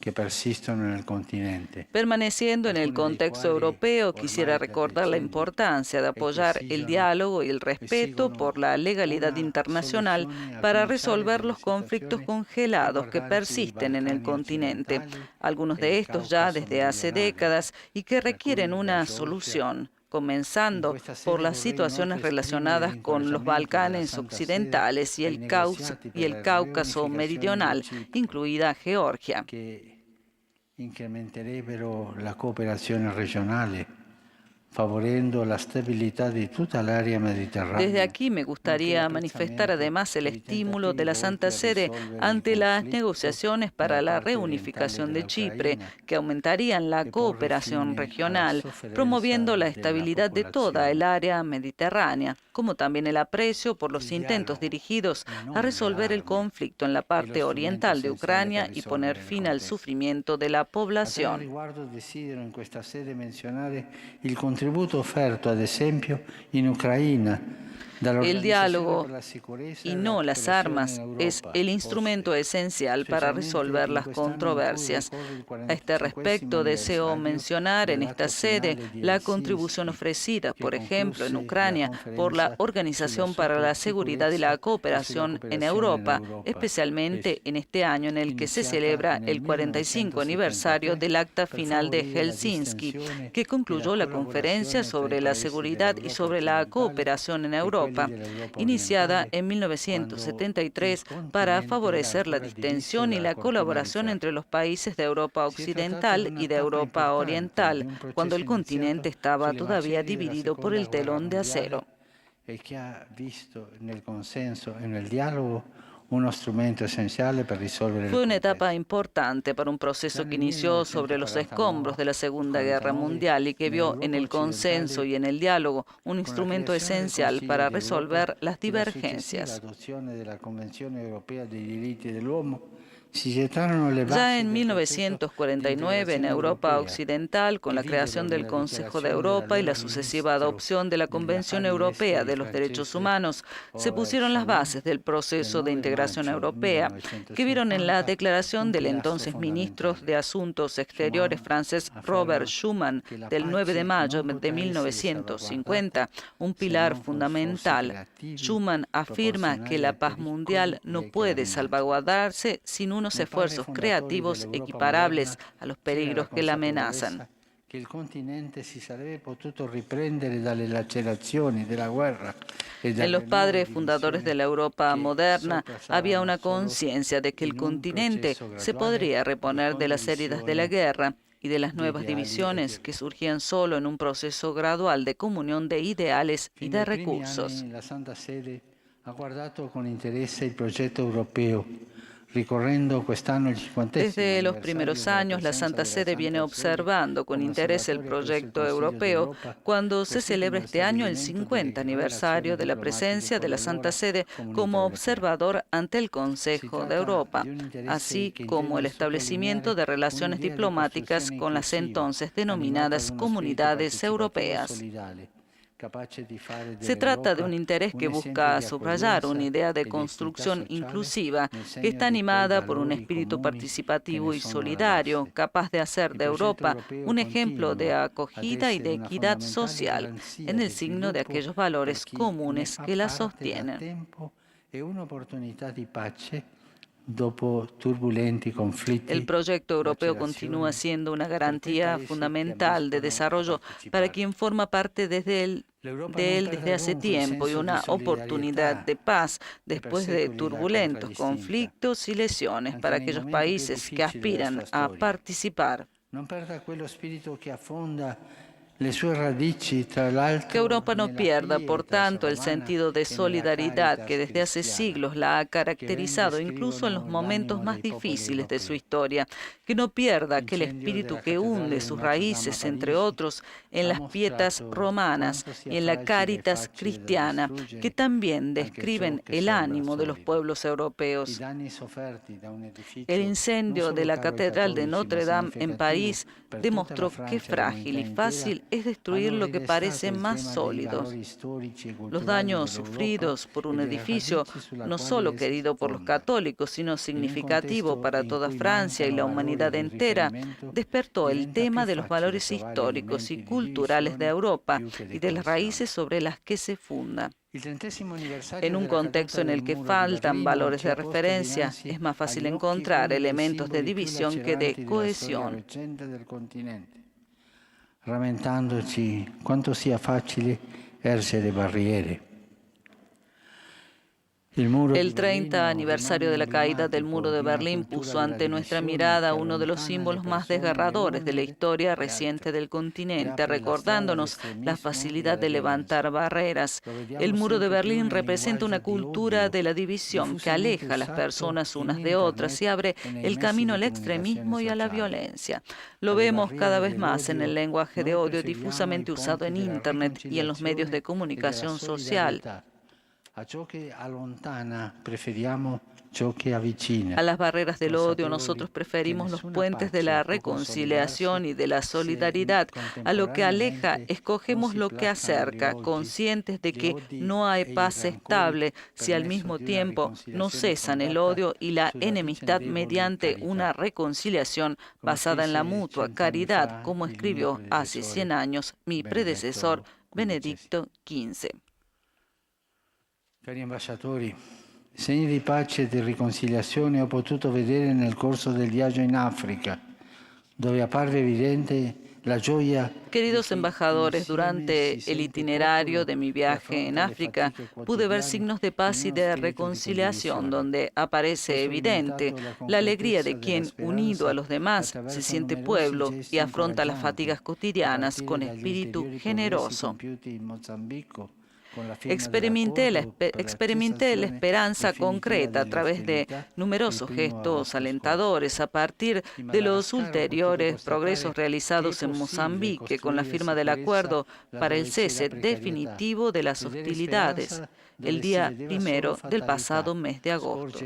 che persistono nel continente, Permaneciendo en el alcuni dei contexto quali europeo, quisiera ormai da recordar la decenni importancia de e che apoyar el diálogo y el respeto por la esigono legalidad una internacional soluzione a para cominciare resolver dalle los conflictos situazioni congelados que riguardanti i persisten en el Balcani continente, occidentali algunos e de il estos ya Caucaso desde hace meridionale, décadas y que tra requieren cui la una Georgia. solución, In comenzando questa por sede las vorrei inoltre situaciones esprimere relacionadas con los l'incoraggiamento della Balcanes Santa Sede occidentales y ai negoziati per la Cáucaso riunificazione di meridional, Cipro, incluida Georgia. che incrementerebbero la cooperazione regionale, favorendo la stabilità di tutta l'area mediterranea. Desde aquí me gustaría manifestar además el estímulo de la Santa Sede ante las negociaciones para la reunificación de Chipre, que aumentarían la cooperación regional, promoviendo la estabilidad de toda el área mediterránea, como también el aprecio por los intentos dirigidos a resolver el conflicto en la parte oriental de Ucrania y poner fin al sufrimiento de la A tale población. riguardo desidero in questa sede menzionare il contributo offerto, ad esempio, in Ucraina El dall'Organizzazione diálogo per la Sicurezza y e la no las Cooperazione armas in es Europa, el instrumento OSCE, esencial para specialmente resolver in las quest'anno in cui controversias. ricorre il A este 45° respecto, deseo anniversario mencionar en esta dell'atto sede finale di la contribución Helsinki, ofrecida, che por ejemplo, en concluse la Ucrania por la conferenza Organización sulla para la Seguridad y la sicurezza e sulla Cooperación en cooperazione in Europa, Europa, especialmente en este año en el que se iniziata celebra nel el 45 aniversario 1973 del Acta per Final de favorire la Helsinki, distensione que e la concluyó la conferencia collaborazione tra i sobre la paesi seguridad y dell'Europa sobre la occidentale cooperación en e quelli Europa, dell'Europa iniciada orientale, en quando 1973 il para continente era favorecer la ancora diviso distensión y dalla la cortina di colaboración ferro. entre los países de Europa Si è trattato di Occidental y de una tappa Europa importante di Oriental, un cuando processo el continente iniziato estaba sulle todavía macerie della dividido por Seconda el Guerra telón de Mondiale acero. e che ha visto nel consenso e nel dialogo uno strumento essenziale per risolvere il Fue una conflitto. etapa importante para un proceso Ya que nel inició sobre los 1949 escombros de la Segunda Guerra Mundial y que vio en nell'Europa el consenso y en el diálogo un con la instrumento creazione del esencial Consiglio para d'Europa resolver las e la successiva divergencias. adozione della Convenzione europea dei diritti dell'uomo, Ya en 1949, en Europa Occidental, con la creación del Consejo de Europa y la sucesiva adopción de la Convención Europea de los Derechos Humanos, se pusieron las bases del proceso de integración europea, que vieron en la declaración del entonces ministro de Asuntos Exteriores francés Robert Schuman del 9 de mayo de 1950 un pilar fundamental. Schuman afirma que la paz mundial no puede salvaguardarse sin unos esfuerzos creativos equiparables a los peligros que la amenazan. Que il continente si sarebbe potuto riprendere dalle lacerazioni della guerra. En los padres fundadores de la Europa moderna había una conciencia de que el continente se podría reponer de las heridas de la guerra y de las nuevas divisiones que surgían solo en un proceso gradual de comunión de ideales y de recursos. La Santa Sede ha guardato con interés el proyecto europeo. Desde los primeros años, la Santa Sede viene observando con interés el proyecto europeo cuando se celebra este año el 50 aniversario de la presencia de la Santa Sede como observador ante el Consejo de Europa, así como el establecimiento de relaciones diplomáticas con las entonces denominadas comunidades europeas. Se trata de un interés que busca subrayar una idea de construcción inclusiva que está animada por un espíritu participativo y solidario, capaz de hacer de Europa un ejemplo de acogida y de equidad social, en el signo de aquellos valores comunes que la sostienen. El proyecto europeo continúa siendo una garantía fundamental de desarrollo para quien forma parte de él desde hace tiempo y una oportunidad de paz después de turbulentos conflictos y lesiones para aquellos países que aspiran a participar. Que Europa no pierda, por tanto, el sentido de solidaridad que desde hace siglos la ha caracterizado, incluso en los momentos más difíciles de su historia. Que no pierda aquel espíritu que hunde sus raíces, entre otros, en las pietas romanas y en la caritas cristiana, que también describen el ánimo de los pueblos europeos. El incendio de la Catedral de Notre Dame en París demostró qué frágil y fácil es destruir lo que parece más sólido. Los daños sufridos por un edificio, no solo querido por los católicos, sino significativo para toda Francia y la humanidad entera, despertó el tema de los valores históricos y culturales de Europa y de las raíces sobre las que se funda. En un contexto en el que faltan valores de referencia, es más fácil encontrar elementos de división que de cohesión. Rammentandoci quanto sia facile ergere barriere. El 30 aniversario de la caída del muro de Berlín puso ante nuestra mirada uno de los símbolos más desgarradores de la historia reciente del continente, recordándonos la facilidad de levantar barreras. El muro de Berlín representa una cultura de la división que aleja a las personas unas de otras y abre el camino al extremismo y a la violencia. Lo vemos cada vez más en el lenguaje de odio difusamente usado en Internet y en los medios de comunicación social. A las barreras del odio nosotros preferimos los puentes de la reconciliación y de la solidaridad. A lo que aleja escogemos lo que acerca, conscientes de que no hay paz estable si al mismo tiempo no cesan el odio y la enemistad mediante una reconciliación basada en la mutua caridad, como escribió hace 100 años mi predecesor Benedicto XV. Cari ambasciatori, segni di pace e di riconciliazione ho potuto vedere nel corso del viaggio in Africa, dove apparve evidente la gioia. Queridos embajadores, durante el itinerario de mi viaje en África, pude ver signos de paz y de reconciliación, donde aparece evidente la alegría de quien, unido a los demás, se siente pueblo y afronta las fatigas cotidianas con espíritu generoso. Experimenté la esperanza concreta a través de numerosos gestos alentadores a partir de los ulteriores progresos realizados en Mozambique con la firma del acuerdo para el cese definitivo de las hostilidades el día 1 del pasado mes de agosto.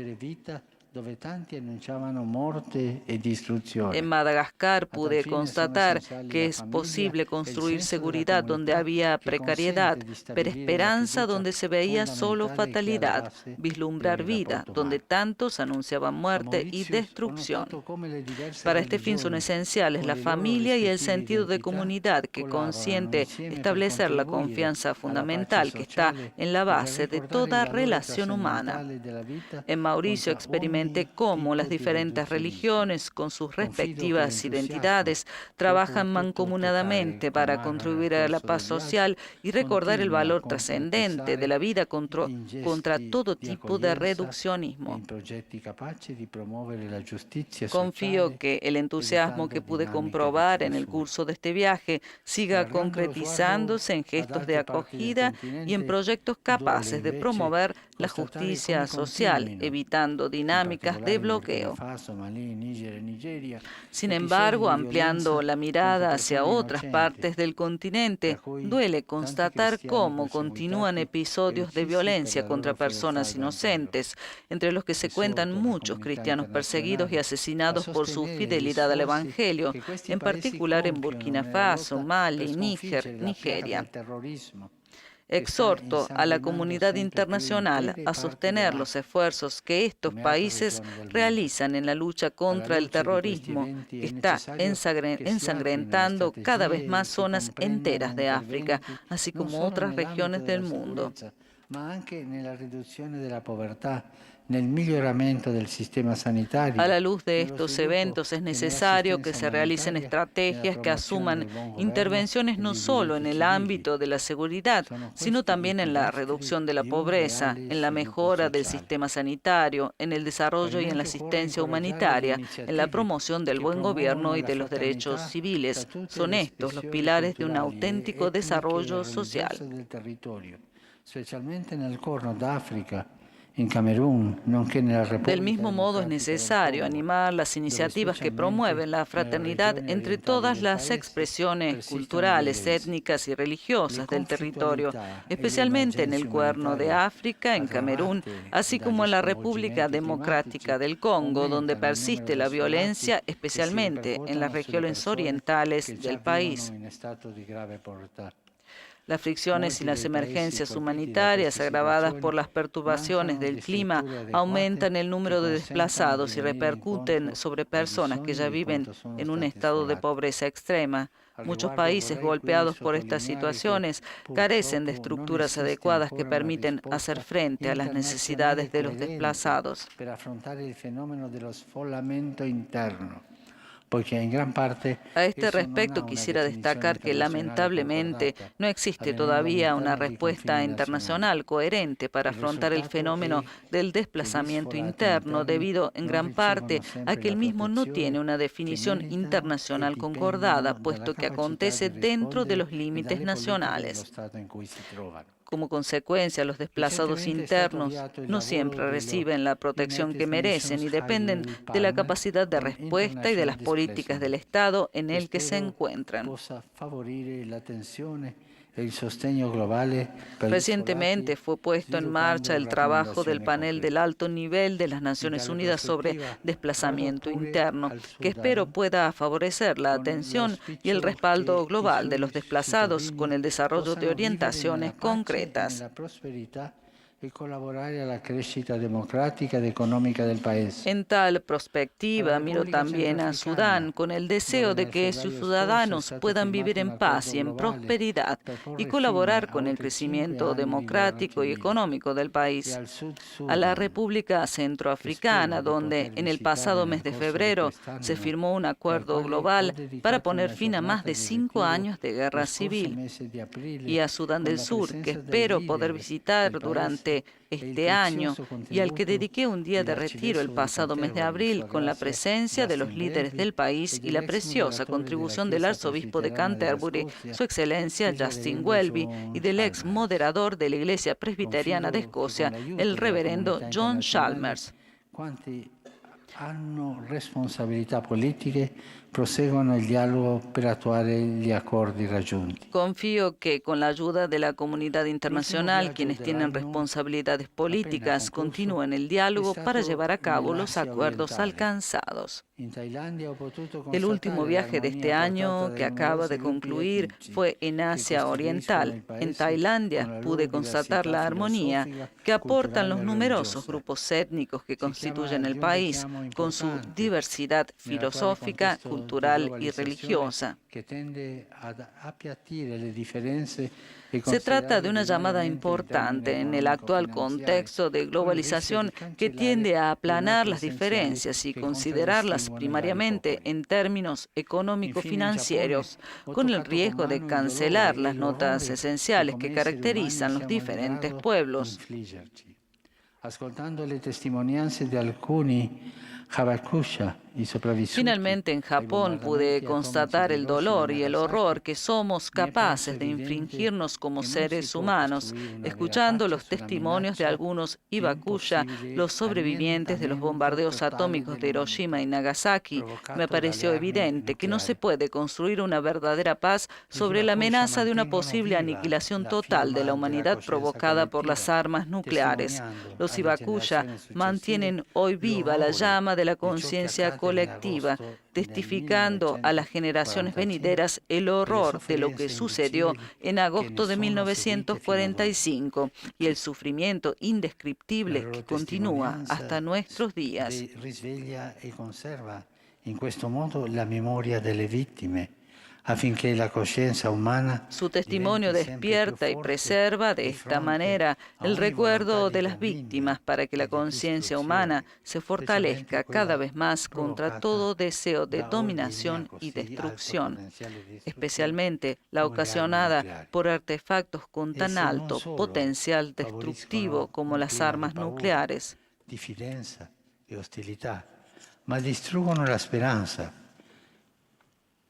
dove tanti annunciavano morte e distruzione. En Madagascar pude A tal fine constatar sono essenziali que la es familia, posible el construir senso della seguridad donde comunità había che precariedad, consente di pero stabilire la esperanza fiducia donde se veía solo fondamentale che è alla fatalidad, base vislumbrar del vida rapporto donde umano. tantos anunciaban A muerte y Mauritius ho destrucción. notato come le diverse Para este fin son religioni, esenciales con la le loro familia y el rispettive sentido de identità, comunidad que collaborano consiente insieme per establecer la contribuire confianza alla pace fundamental que está sociale en la e per base de ricordare il toda valore relación humana. trascendentale della vita En Mauricio contro experimenté ogni cómo las tipo di diferentes riduzionismo. religiones, con sus Confido che respectivas l'entusiasmo identidades, che ho trabajan potuto toccare mancomunadamente con para Mara nel contribuir a la corso paz del viaggio social y recordar el continui a valor trascendente de concretizzare la vida in contra gesti todo di tipo de accoglienza e reduccionismo. in progetti capaci di promuovere la giustizia Confío sociale, que el entusiasmo evitando que pude dinamiche di comprobar en el chiusura. curso de este viaje siga Allargando lo sguardo concretizándose en ad gestos de altre parti del acogida y en continente, proyectos duole capaces de invece promover la constatare come justicia social, continuino, evitando in dinámicas de particolare in Burkina bloqueo. Faso, Malì, Niger e Nigeria, Sin episodi embargo, di ampliando violenza la contro mirada hacia persone otras innocenti, partes del tra continente, cui duele tanti constatar cristiani cómo continúan perseguitati e episodios de uccisi per violencia la contra loro fedeltà personas al Vangelo. inocentes, entre los que se cuentan Esorto la muchos comunità cristianos perseguidos y internazionale a asesinados por su sostenere gli fidelidad al sforzi Evangelio, che questi en paesi particular en compiono Burkina nella Faso, lotta per Mali, Níger, sconfiggere la piaga Nigeria. del terrorismo che sta Exhorto a la insanguinando comunidad sempre più internacional intere a parti sostener los dell'Africa, esfuerzos que estos come altre países regioni del mondo. realizan en la lucha Alla contra el luce di questi terrorismo eventi que è está necessario che si attuino le ensangrentando cada vez strategie más che zonas comprendano enteras de África, interventi así non como solo otras nell'ambito regiones del della mundo. sicurezza, ma anche nella riduzione della povertà, nel miglioramento del sistema sanitario, A la luz de nello estos sviluppo eventos es e necesario que nell'assistenza se realicen umanitaria, nella estrategias que promozione asuman del buon governo intervenciones e no dei solo en diritti el civili. ámbito de la seguridad, Sono sino questi i también en la pilastri reducción de la di un pobreza, reale en la sviluppo mejora del sociale. sistema sanitario, en el desarrollo y en la Parimenti occorre asistencia incoraggiare le humanitaria, en la iniziative promoción del che buen gobierno promuovono y la de los derechos fraternità tra civiles. tutte Son le estos los espressioni pilares de un culturali e auténtico etniche e desarrollo social. religiose del territorio, specialmente nel Corno d'Africa, in Camerún, nonché nella Del Repubblica mismo modo es Democratica del necesario Congo, animar las dove iniciativas que specialmente promueven la nelle fraternidad regioni entre orientali todas del las paese expresiones persistono le culturales, violenze. étnicas y Le religiosas del territorio, conflittualità e le especialmente en el emergenze Cuerno de umanitarie África, en Camerún, aggravate así como en dagli la República sconvolgimenti Democrática climatici del Congo, donde aumentano il numero persiste dei la sfollati violencia, che si especialmente en las ripercuotono sulle regiones persone orientales che già del vivono país. in stato di grave povertà. Las fricciones y Molti las dei paesi emergencias colpiti da humanitarias queste agravadas por situazioni las perturbaciones mancano del di clima strutture adeguate aumentan el che número de consentano di desplazados y venire repercuten incontro sobre ai personas que bisogni ya di viven quanto sono en un stati estado de sfollati. pobreza extrema. Al Muchos riguardo países vorrei qui golpeados por estas sottolineare che situaciones carecen de purtroppo non estructuras esiste adecuadas que ancora una permiten hacer risposta frente a las necesidades internazionale de los coerente desplazados. per affrontare il fenomeno dello sfollamento interno, poiché in gran parte A este esso non ha respecto una quisiera definizione destacar que internazionale lamentablemente concordata, no existe avvenendo todavía una all'interno dei respuesta confini nazionali. internacional coherente para Il afrontar el risultato fenómeno è del che gli desplazamiento sfollati interno interni debido en non gran parte ricevono a sempre que el la mismo no tiene protezione una che definición meritano e internacional dipendono concordada, dalla puesto que capacità acontece di dentro de rispondere los e límites dalle politiche dello nacionales. Stato in cui si trovano. Como consecuencia, los desplazados Recentemente è stato internos avviato il no lavoro siempre dello reciben la protección United que merecen Nations y High dependen Level de la Panel capacidad de on respuesta y de las International políticas del Displacement, Estado en che el que se spero encuentran. possa favorire l'attenzione e il sostegno globale per gli Recientemente sfollati, fue puesto en marcha el trabajo del panel del alto nivel de las Naciones Unidas sobre desplazamiento interno, que espero pueda favorecer la atención y el respaldo global de los desplazados con el desarrollo de orientaciones concretas. e collaborare alla crescita democratica ed economica del paese. En tal perspectiva, miro también a Sudán con el deseo de que sus ciudadanos puedan vivir en paz y en prosperidad y colaborar con el crecimiento democrático y económico del país. A la República Centroafricana, donde en el pasado mes de febrero se firmó un acuerdo global para poner fin a más de 5 años de guerra civil. Y a Sudán del Sur, que espero poder visitar durante este año y al que dediqué un día de retiro el pasado mes de abril con la presencia de los líderes del país y la preciosa contribución del arzobispo de Canterbury, su excelencia Justin Welby, y del ex moderador de la Iglesia Presbiteriana de Escocia, el reverendo John Chalmers. hanno responsabilità politiche proseguono il dialogo per attuare gli accordi raggiunti. Confío que con la ayuda de la comunidad internacional, quienes tienen responsabilidades políticas, continúen el diálogo para llevar a cabo los acuerdos alcanzados. El último viaje de este año, que acaba de concluir, fue en Asia Oriental. En Tailandia pude constatar la armonía que aportan los numerosos grupos étnicos que constituyen el país, con su diversidad filosófica, cultural y religiosa. Se trata de una llamada importante en el actual contexto de globalización que tiende a aplanar las diferencias y considerarlas primariamente en términos económico-financieros, con el riesgo de cancelar las notas esenciales que caracterizan los diferentes pueblos. Ascoltando le testimonianze di alcuni Habakusha y sopravvissuti. Finalmente, en Japón pude constatar el dolor y el horror que somos capaces de infligirnos como seres humanos, escuchando los testimonios de algunos Hibakusha, los sobrevivientes de los bombardeos atómicos de Hiroshima y Nagasaki. Me pareció evidente que no se puede construir una verdadera paz sobre la amenaza de una posible aniquilación total de la humanidad provocada por las armas nucleares. Los Hibakusha mantienen hoy viva la llama de la conciencia colectiva, testificando a las generaciones venideras el horror de lo que sucedió en agosto de 1945 y el sufrimiento indescriptible que continúa hasta nuestros días. Risveglia e conserva in questo modo la memoria delle vittime, affinché la conciencia humana. Su testimonio despierta y preserva de esta manera el recuerdo de las víctimas para que la conciencia humana se fortalezca cada vez más contra todo deseo de dominación y destrucción, especialmente la ocasionada por artefactos con tan alto potencial destructivo como las armas nucleares. Diffidenza e hostilità, ma distruggono la speranza.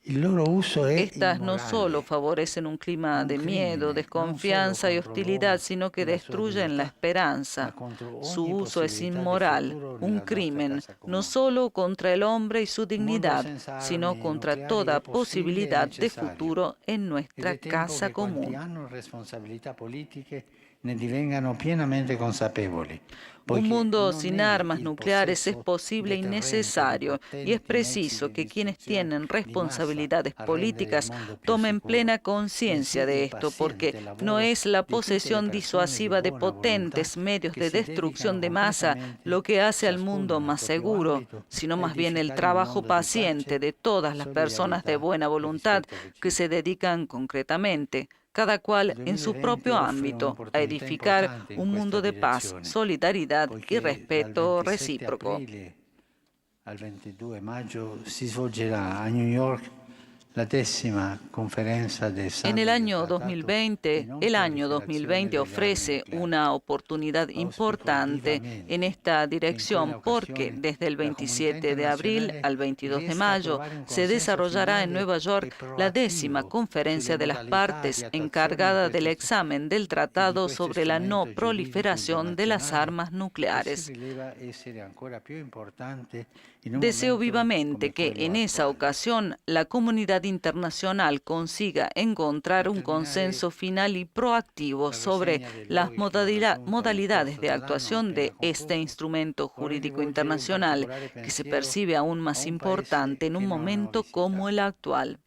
Estas no solo favorecen un clima de miedo, desconfianza y hostilidad, sino que destruyen la esperanza. Su uso es inmoral, un crimen, no solo contra el hombre y su dignidad, sino contra toda posibilidad de futuro en nuestra casa común. Ne divengano pienamente consapevoli. Un mundo sin armas nucleares es posible y necesario, y es preciso que quienes tienen responsabilidades políticas tomen plena conciencia de esto, porque no es la posesión disuasiva de potentes medios de destrucción de masa lo que hace al mundo más seguro, sino más bien el trabajo paciente de todas las personas de buena voluntad que se dedican concretamente, cada cual en su propio ámbito, a edificar un mundo de paz, solidaridad y respeto recíproco. Al 22 maggio si svolgerà a New York la 10ª conferenza de En el año 2020, ofrece una oportunidad importante en esta dirección porque desde el 27 de abril al 22 de mayo se desarrollará en Nueva York la 10ª conferencia de las partes encargada del examen del Tratado sobre la no proliferación de las armas nucleares. Deseo vivamente que en esa ocasión la comunidad internacional consiga encontrar un consenso final y proactivo sobre las modalidades de actuación de este instrumento jurídico internacional, que se percibe aún más importante en un momento como el actual.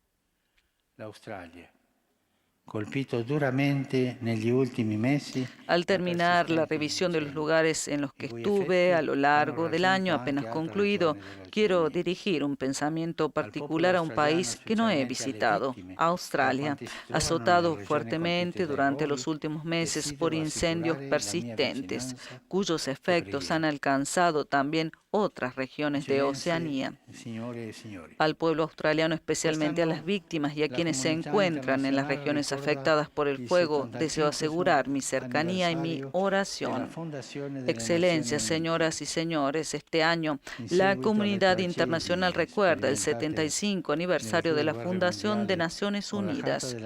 Colpito duramente negli ultimi mesi. Al terminar la revisión de los lugares en los que estuve a lo largo del año apenas concluido, quiero dirigir un pensamiento particular a un país que no he visitado, Australia, azotado fuertemente durante los últimos meses por incendios persistentes, cuyos efectos han alcanzado también otras regiones de Oceanía. Al pueblo australiano, especialmente a las víctimas y a quienes se encuentran en las regiones afectadas por el fuego, deseo asegurar mi cercanía y mi oración. Excelencias, señoras y señores, este año la comunidad internacional recuerda el 75 aniversario de la fundación de Naciones Unidas.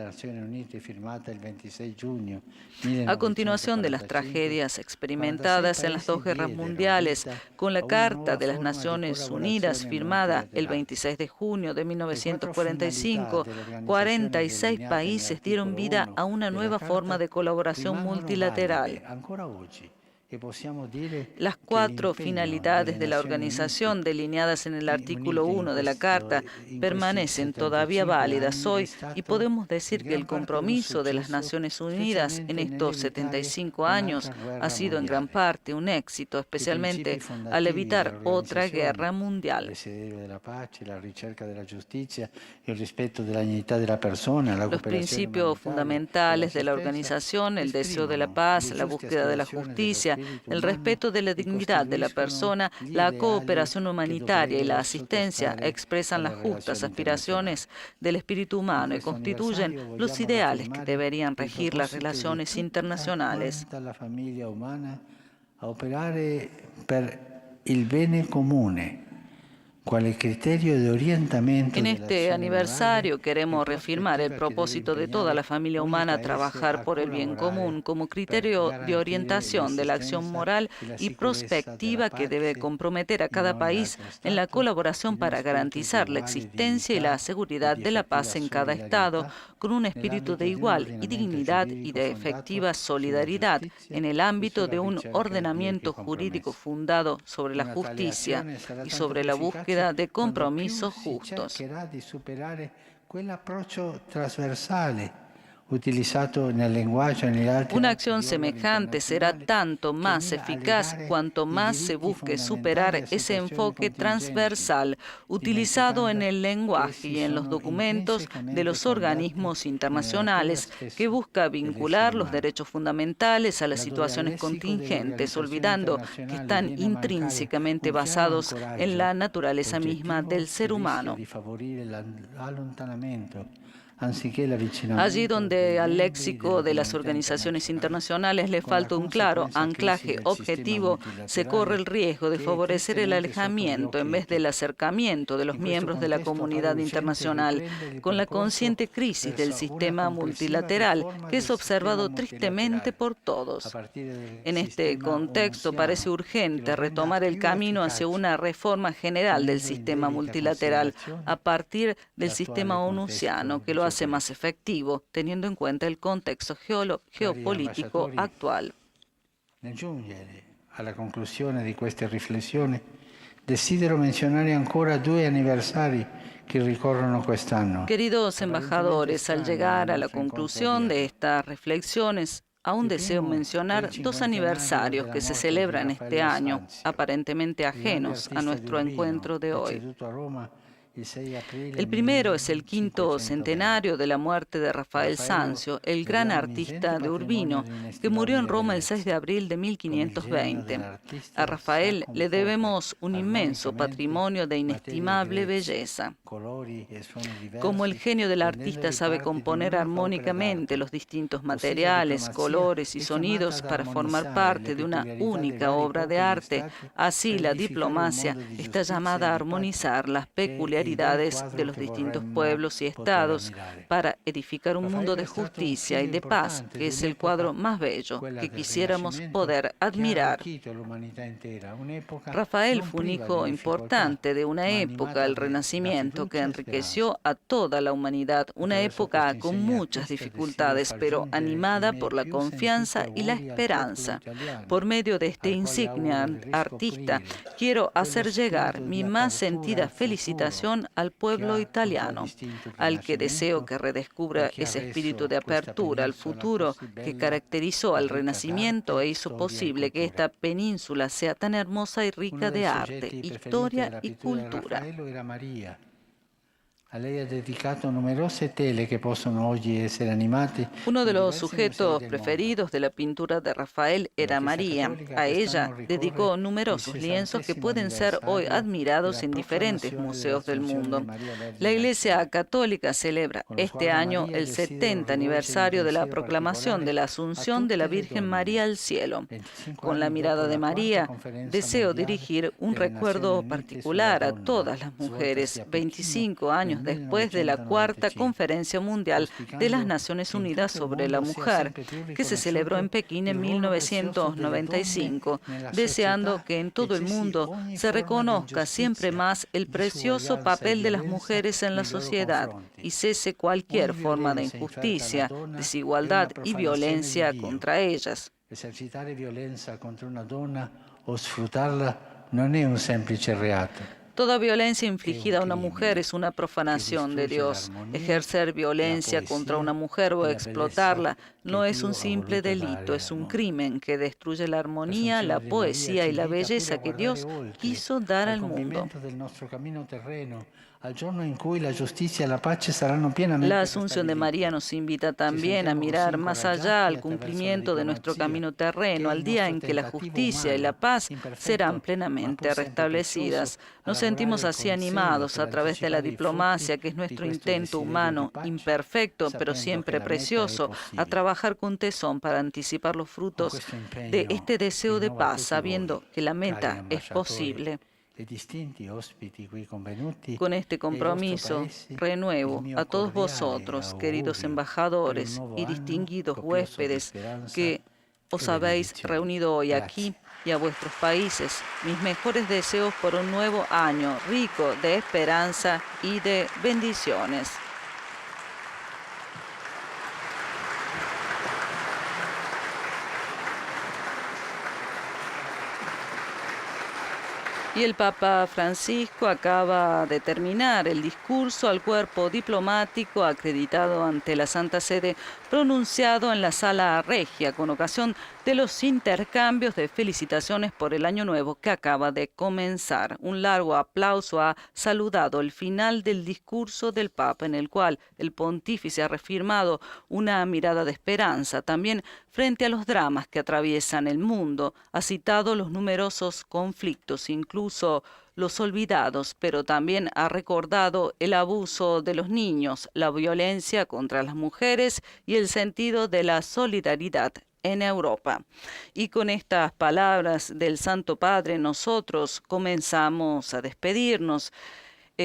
A continuación de las tragedias experimentadas en las dos guerras mundiales, con la carta Carta de las Naciones Unidas, firmada el 26 de junio de 1945, 46 países dieron vida a una nueva forma de colaboración multilateral. Las 4 finalidades de la organización delineadas en el artículo 1 de la Carta permanecen todavía válidas hoy y podemos decir que el compromiso de las Naciones Unidas en estos 75 años ha sido en gran parte un éxito, especialmente al evitar otra guerra mundial. Los principios fundamentales de la organización, el deseo de la paz, la búsqueda de la justicia, el respeto de la dignidad de la persona, la cooperación humanitaria y la asistencia expresan las justas aspiraciones del espíritu humano y constituyen los ideales que deberían regir las relaciones internacionales. La familia humana a operare per il bene comune. En este aniversario queremos reafirmar el propósito de toda la familia humana a trabajar por el bien común como criterio de orientación de la acción moral y prospectiva que debe comprometer a cada país en la colaboración para garantizar la existencia y la seguridad de la paz en cada Estado, con un espíritu de igual y dignidad y de efectiva solidaridad en el ámbito de un ordenamiento jurídico fundado sobre la justicia y sobre la búsqueda de compromisos justos. Una acción semejante será tanto más eficaz cuanto más se busque superar ese enfoque transversal utilizado en el lenguaje y en los documentos de los organismos internacionales que busca vincular los derechos fundamentales a las situaciones contingentes, olvidando que están intrínsecamente basados en la naturaleza misma del ser humano. Allí donde al léxico de las organizaciones internacionales le falta un claro anclaje objetivo, se corre el riesgo de favorecer el alejamiento en vez del acercamiento de los miembros de la comunidad internacional, con la consciente crisis del sistema multilateral que es observado tristemente por todos. En este contexto parece urgente retomar el camino hacia una reforma general del sistema multilateral a partir del sistema onusiano, que lo hace más efectivo, teniendo en cuenta el contexto geopolítico actual. Nel giungere alla conclusione di queste riflessioni, desidero menzionare ancora 2 anniversari che ricorrono quest'anno. Queridos embajadores, al llegar a la conclusión de estas reflexiones, aún deseo mencionar 2 aniversarios que se celebran este año, aparentemente ajenos a nuestro encuentro de hoy. El primero es el 5º centenario de la muerte de Rafael Sanzio, el gran artista de Urbino, que murió en Roma el 6 de abril de 1520. A Rafael le debemos un inmenso patrimonio de inestimable belleza. Como el genio del artista sabe componer armónicamente los distintos materiales, colores y sonidos para formar parte de una única obra de arte, así la diplomacia está llamada a armonizar las peculiaridades de los distintos pueblos y estados para edificar un mundo de justicia y de paz, que es el cuadro más bello que quisiéramos poder admirar. Rafael fue un hijo importante de una época, el Renacimiento, que enriqueció a toda la humanidad, una época con muchas dificultades, pero animada por la confianza y la esperanza. Por medio de este insignia artista, quiero hacer llegar mi más sentida felicitación al pueblo italiano, al que deseo que redescubra ese espíritu de apertura al futuro que caracterizó al Renacimiento e hizo posible que esta península sea tan hermosa y rica de arte, historia y cultura. A lei ha dedicato numerose tele che possono oggi essere animate. Uno de los sujetos preferidos de la pintura de Rafael era María. A ella dedicó numerosos lienzos que pueden ser hoy admirados en diferentes museos del mundo. La Iglesia Católica celebra este año el 70 aniversario de la proclamación de la Asunción de la Virgen María al cielo. Con la mirada de María, deseo dirigir un recuerdo particular a todas las mujeres. 25 años años después de la Cuarta Conferencia Mundial de las Naciones Unidas sobre la Mujer, que se celebró en Pekín en 1995, deseando que en todo el mundo se reconozca siempre más el precioso papel de las mujeres en la sociedad y cese cualquier forma de injusticia, desigualdad y violencia contra ellas. Esercitare violenza contro una donna o sfruttarla non è un semplice reato. Toda violencia infligida a una mujer es una profanación de Dios. Ejercer violencia contra una mujer o explotarla no es un simple delito, es un crimen que destruye la armonía, la poesía y la belleza que Dios quiso dar al mundo. La Asunción de María nos invita también a mirar más allá al cumplimiento de nuestro camino terreno, al día en que la justicia y la paz serán plenamente restablecidas. Nos sentimos así animados a través de la diplomacia, que es nuestro intento humano, imperfecto, pero siempre precioso, a trabajar con tesón para anticipar los frutos de este deseo de paz, sabiendo que la meta es posible. Con este compromiso, renuevo a todos vosotros, queridos embajadores y distinguidos huéspedes, que os habéis reunido hoy aquí, y a vuestros países, mis mejores deseos por un nuevo año rico de esperanza y de bendiciones. Y el Papa Francisco acaba de terminar el discurso al cuerpo diplomático acreditado ante la Santa Sede, pronunciado en la Sala Regia con ocasión de los intercambios de felicitaciones por el Año Nuevo que acaba de comenzar. Un largo aplauso ha saludado el final del discurso del Papa, en el cual el pontífice ha reafirmado una mirada de esperanza. También frente a los dramas que atraviesan el mundo, ha citado los numerosos conflictos, incluso los olvidados, pero también ha recordado el abuso de los niños, la violencia contra las mujeres y el sentido de la solidaridad en Europa. Y con estas palabras del Santo Padre, nosotros comenzamos a despedirnos.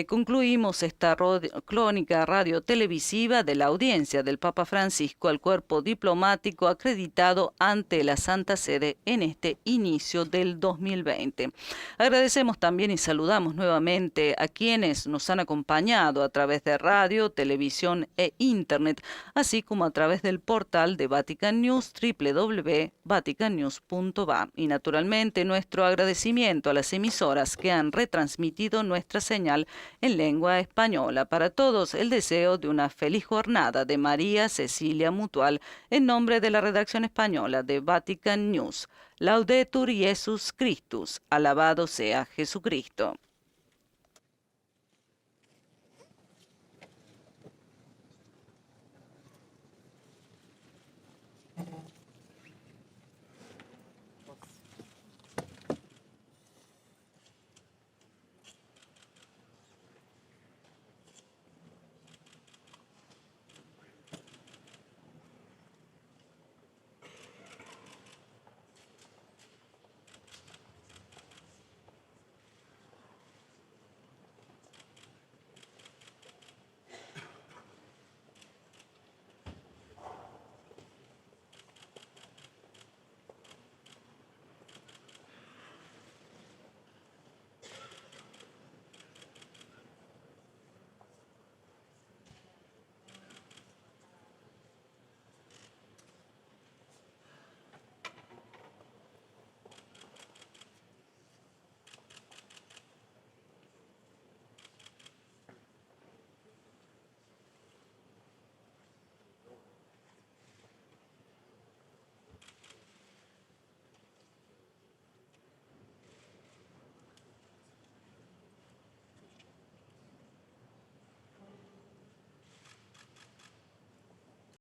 Concluimos esta crónica radio-televisiva de la audiencia del Papa Francisco al cuerpo diplomático acreditado ante la Santa Sede en este inicio del 2020. Agradecemos también y saludamos nuevamente a quienes nos han acompañado a través de radio, televisión e internet, así como a través del portal de Vatican News, www.vaticannews.va. Y naturalmente nuestro agradecimiento a las emisoras que han retransmitido nuestra señal en lengua española. Para todos, el deseo de una feliz jornada de María Cecilia Mutual en nombre de la redacción española de Vatican News. Laudetur Jesus Christus, alabado sea Jesucristo.